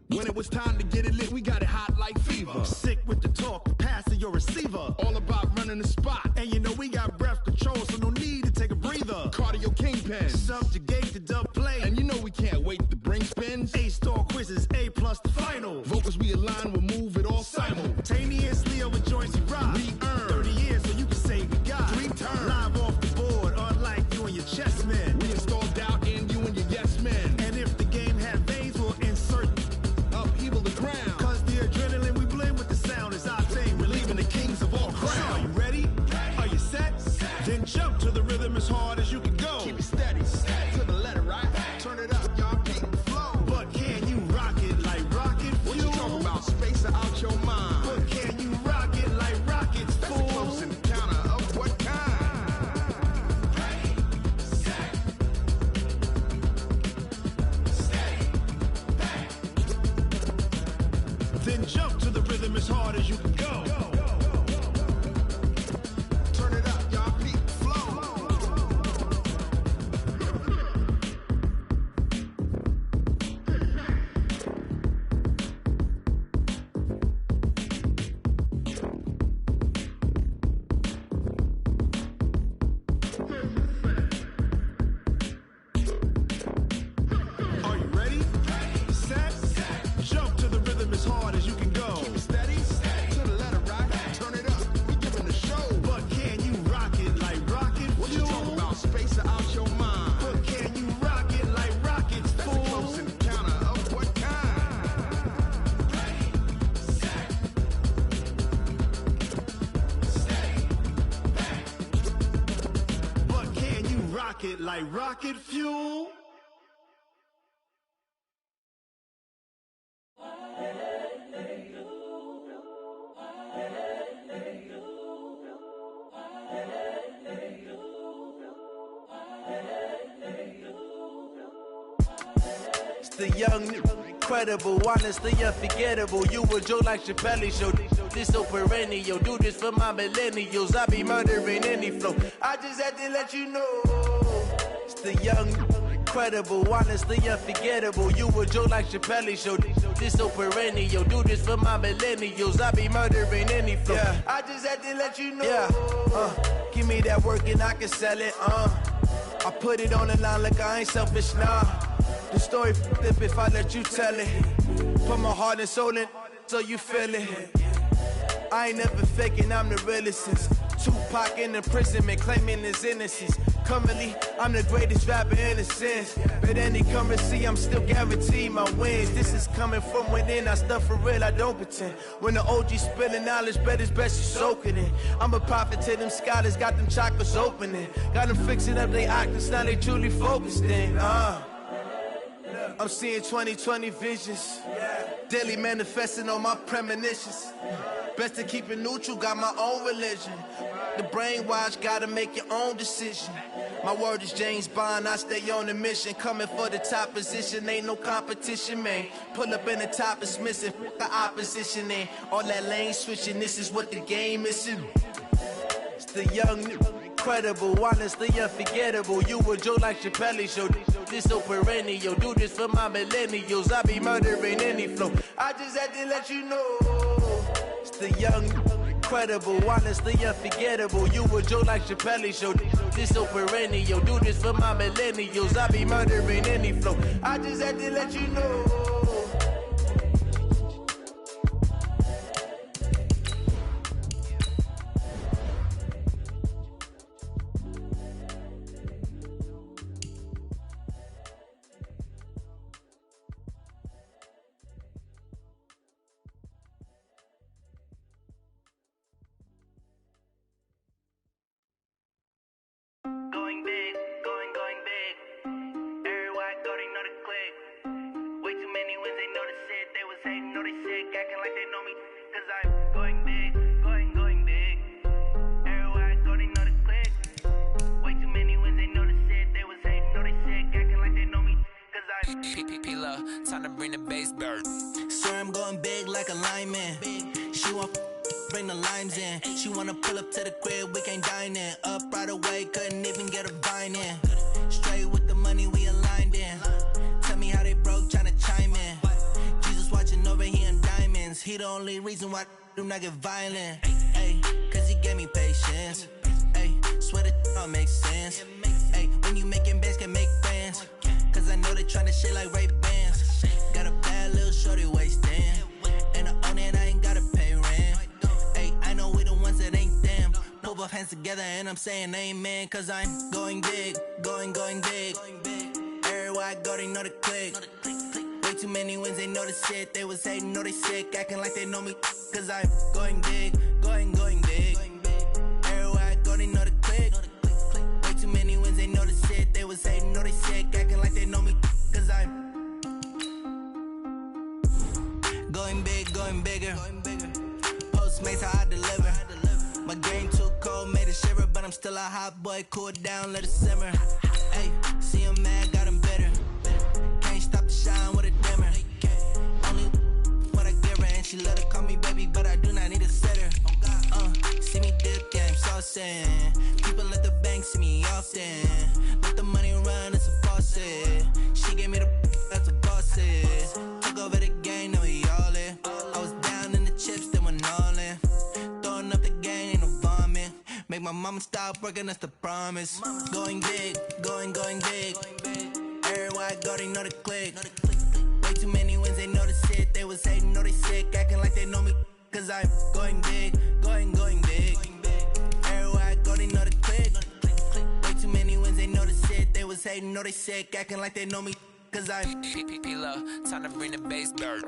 When it was time to get it lit, we got it hot like fever. Sick with the talk, pass to your receiver. All about running the spot. And you know we got breath control, so no need to take a breather. Cardio kingpin, subjugate the dub play. And you know we can't wait to bring spins. A-star quizzes, A+ the final. Vocals we align, we'll move it all simultaneously over joints we rock. We earn 30 years so you can say we got 3 turns. Live off the board, unlike you and your chess men. We install doubt in you and your yes men. And if the game had veins, we'll insert upheaval the ground. Cause the adrenaline we blend with the sound is our thing. Relieving the kings of all crowns. So are you ready? Are you set? Then jump to the rhythm as hard as you can go. Keep it steady, to the letter right. Turn it up, y'all keep the flow. But can you rock it like rocket fuel? What you talking about? Space out your mind. But can you rock it like rockets, fool? That's a close encounter of what kind? Then jump to the rhythm as hard as you can go. Turn it up, y'all keep the flow. Are you ready? Set, jump to the rhythm as hard as you can go. Keep it steady, to the letter right. Turn it up, we giving the show. But can you rock it like rocket fuel? What you talking about? Space out your mind. But can you rock it like rockets, fool? That's a close encounter of what kind? But can you rock it like rocket fuel? It's the young, incredible, honestly unforgettable. You a joke like Chappelle Show. This so perennial. Do this for my millennials. I be murdering any flow. I just had to let you know. It's the young, incredible, honestly unforgettable. You a joke like Chappelle Show. This so perennial. Do this for my millennials. I be murdering any flow. Yeah. I just had to let you know. Yeah. Give me that work and I can sell it. I put it on the line like I ain't selfish, nah. The story flip if I let you tell it. Put my heart and soul in so you feel it. I ain't never faking, I'm the realest since Tupac in imprisonment, claiming his innocence. Currently, I'm the greatest rapper in a sense. But any currency, I'm still guaranteed my wins. This is coming from within, I stuff for real, I don't pretend. When the OG spilling knowledge, bet it's best you soak it in. I'm a prophet to them scholars, got them chakras opening. Got them fixing up their octaves, now they truly focused in. I'm seeing 2020 visions. Daily manifesting on my premonitions. Best to keep it neutral, got my own religion. The brainwash, gotta make your own decision. My word is James Bond, I stay on a mission. Coming for the top position, ain't no competition, man. Pull up in the top, it's missing, the opposition ain't. All that lane switching, this is what the game is. It's the young, incredible, honestly unforgettable. You a Joe like Chappelle show. This so perennial, do this for my millennials. I be murdering any flow. I just had to let you know. It's the young, incredible, honestly unforgettable. You a Joe like Chappelle show. This so perennial, do this for my millennials. I be murdering any flow. I just had to let you know. Going big, going big. Everywhere I go, they know the click. Way too many wins, they know the shit. They was hating, know they sick, acting like they know me. Cause I'm going big, going big. Everywhere I go, they know the click. Way too many wins, they know the shit. They was hating, know they sick, acting like they know me. Cause I'm P-P-P-Love, time to bring the bass bird. Swear I'm going big like a lineman. She want bring the limes in. She wanna pull up to the crib, we can't dine in. Up right away, couldn't even get a vine in. Straight with the money we aligned in. Tell me how they broke, tryna chime in. Jesus watching over here in diamonds. He the only reason why do not get violent. Ay, cause he gave me patience. Ay, swear that all makes sense. Ay, when you making bands, can make friends. Cause I know they tryna shit like Ray-Bans. Got a bad little shorty wasting. And I own it, I ain't gotta pay rent. Ay, I know we the ones that ain't them. Put both hands together and I'm saying amen. Cause I'm going big, going big. Everywhere I go, they know the click. Way too many wins, they know the shit. They was hating, know they sick, acting like they know me. Cause I'm going big, going big. Everywhere I go, they know the click. Way too many wins, they know the shit. They was hating, know they sick, acting like they know me. Cause I'm going big, going bigger. Postmates how I deliver. My game too cold, made it shiver, but I'm still a hot boy. Cool it down, let it simmer. Hey, see him mad, got him bitter. Can't stop the shine with a dimmer. Only what I give her, and she let her call me baby, but I do not need a sitter. See me dip, yeah, I'm saucing. People at the bank see me often. Let the money run, it's a faucet. She gave me the that's a faucet. Took over the game, now we all in. I was down in the chips, then went all in. Throwing up the game, ain't no vomit. Make my mama stop working, that's the promise. Going big, going big. Everywhere I go, they know the click. Way too many wins, they know the shit. They was hating, know they sick, acting like they know me. Cause I'm going big, going big. Everywhere I go, they know the click. Way too many wins, they know the shit. They was hating, know they sick, acting like they know me. Cause I'm P-P-P-Love, time to bring the bass bird.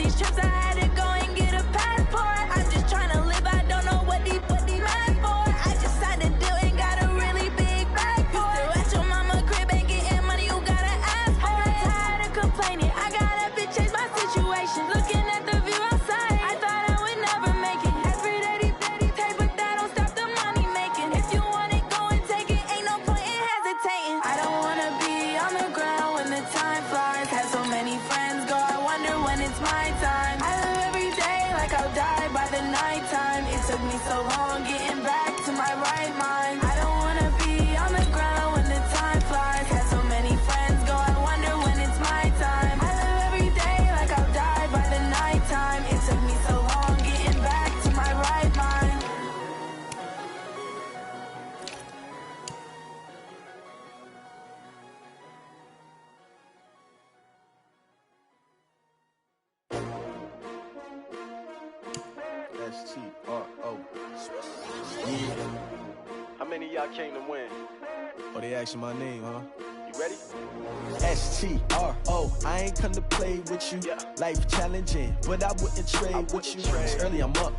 these trips, I had to go and get a passport. I'm just trying to live, I don't know what these mad for. I just signed a deal and got a really big bag for it. Still at your mama crib, ain't getting money, you gotta ask for it. I'm tired of complaining, I gotta bitch change my situation. Looking at the view outside, I thought I would never make it. Every day these take, but that don't stop the money making. If you want it, go and take it, ain't no point in hesitating. I don't wanna be on the ground when the time flies. Have so many friends go, I wonder when it's my time. I live every day like I'll die by the nighttime. It took me so long getting back to my right mind. I don't wanna be on the ground when the time flies. Have so many friends go, I wonder when it's my time. I live every day like I'll die by the nighttime. It took me so long getting back to my right mind. S-T-R-O. Yeah. How many of y'all came to win? Oh, they asking my name, huh? You ready? S-T-R-O. I ain't come to play with you. Life challenging, but I wouldn't trade with you. It's early, I'm up.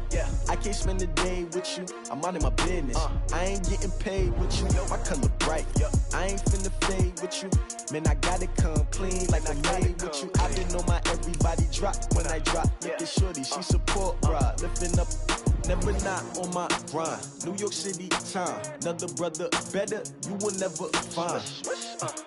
I can't spend the day with you. I'm out in my business. I ain't getting paid with you. My color bright. I ain't finna fade with you. Man, I gotta come clean like I made with you. I been on my everybody drop when I drop. Look at shorty, she support, bruh. Lifting up, never not on my grind. New York City time, another brother better, you will never find.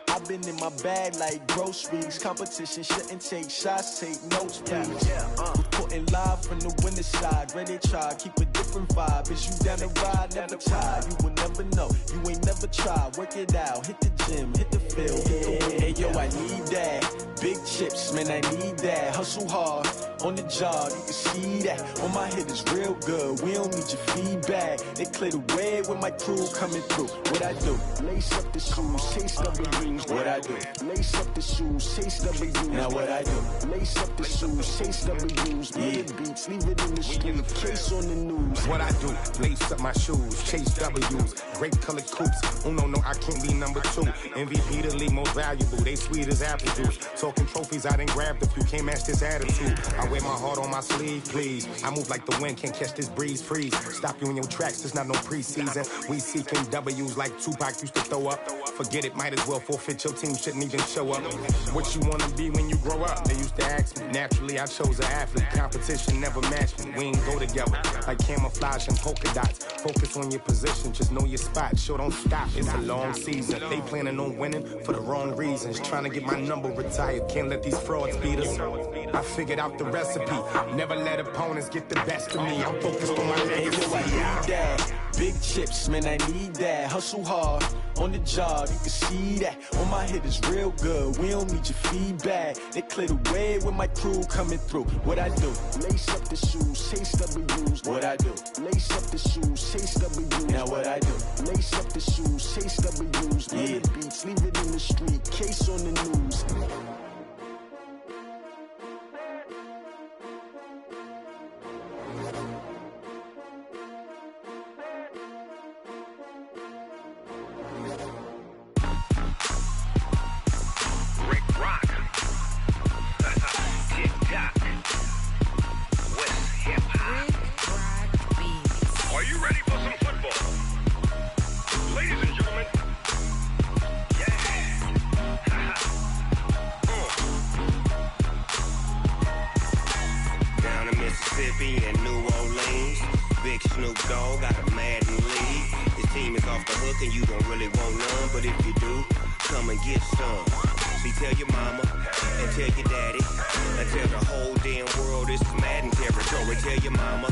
I've been in my bag like groceries. Competition shouldn't take shots, take notes, please. Reporting live from the winter side. Ready to try, keep a different vibe. Is you down the ride, never tired. You will never know, you ain't never tried. Work it out, hit the gym, hit the field, hit the wind. Hey yo, I need that. Big chips, man, I need that. Hustle hard, on the job, you can see that. On my hit is real good, we don't need your feedback. They clear the way with my crew coming through. What I do? Lace up the shoes, chase W's. What I do? Lace up the shoes, chase W's. Now what I do? Lace up the shoes, chase W's. Yeah, beats, leave it in the street, case on the news. What I do? Lace up my shoes, chase W's. Great colored coops. Oh no, I can't be number 2. MVP the league most valuable. They sweet as apple juice. Talking trophies, I done grabbed a few. Can't match this attitude. I wear my heart on my sleeve, please. I move like the wind, can't catch this breeze. Freeze. Stop you in your tracks, there's not no preseason. We seeking W's like Tupac used to throw up. Forget it, might as well forfeit. Your team shouldn't even show up. What you wanna be when you grow up? They used to ask me. Naturally, I chose an athlete. Competition never matched me. We ain't go together like camouflage and polka dots. Focus on your position, just know your spot. Sure, don't stop. It's a long season. They planning on winning for the wrong reasons. Trying to get my number retired. Can't let these frauds beat us. I figured out the recipe. Never let opponents get the best of me. I'm focused on my legacy. I need that. Big chips, man, I need that. Hustle hard, on the job, you can see that. On my hit is real good, we don't need your feedback. They clear the way with my crew coming through. What I do? Lace up the shoes, chase W's. What I do? Lace up the shoes, chase W's. Now what I do? Lace up the shoes, chase W's. Yeah, beats, leave it in the street, case on the news. And New Orleans, Big Snoop Dogg got a Madden league. His team is off the hook and you don't really want none, but if you do, come and get some. See, tell your mama and tell your daddy and tell the whole damn world this is Madden territory. Tell your mama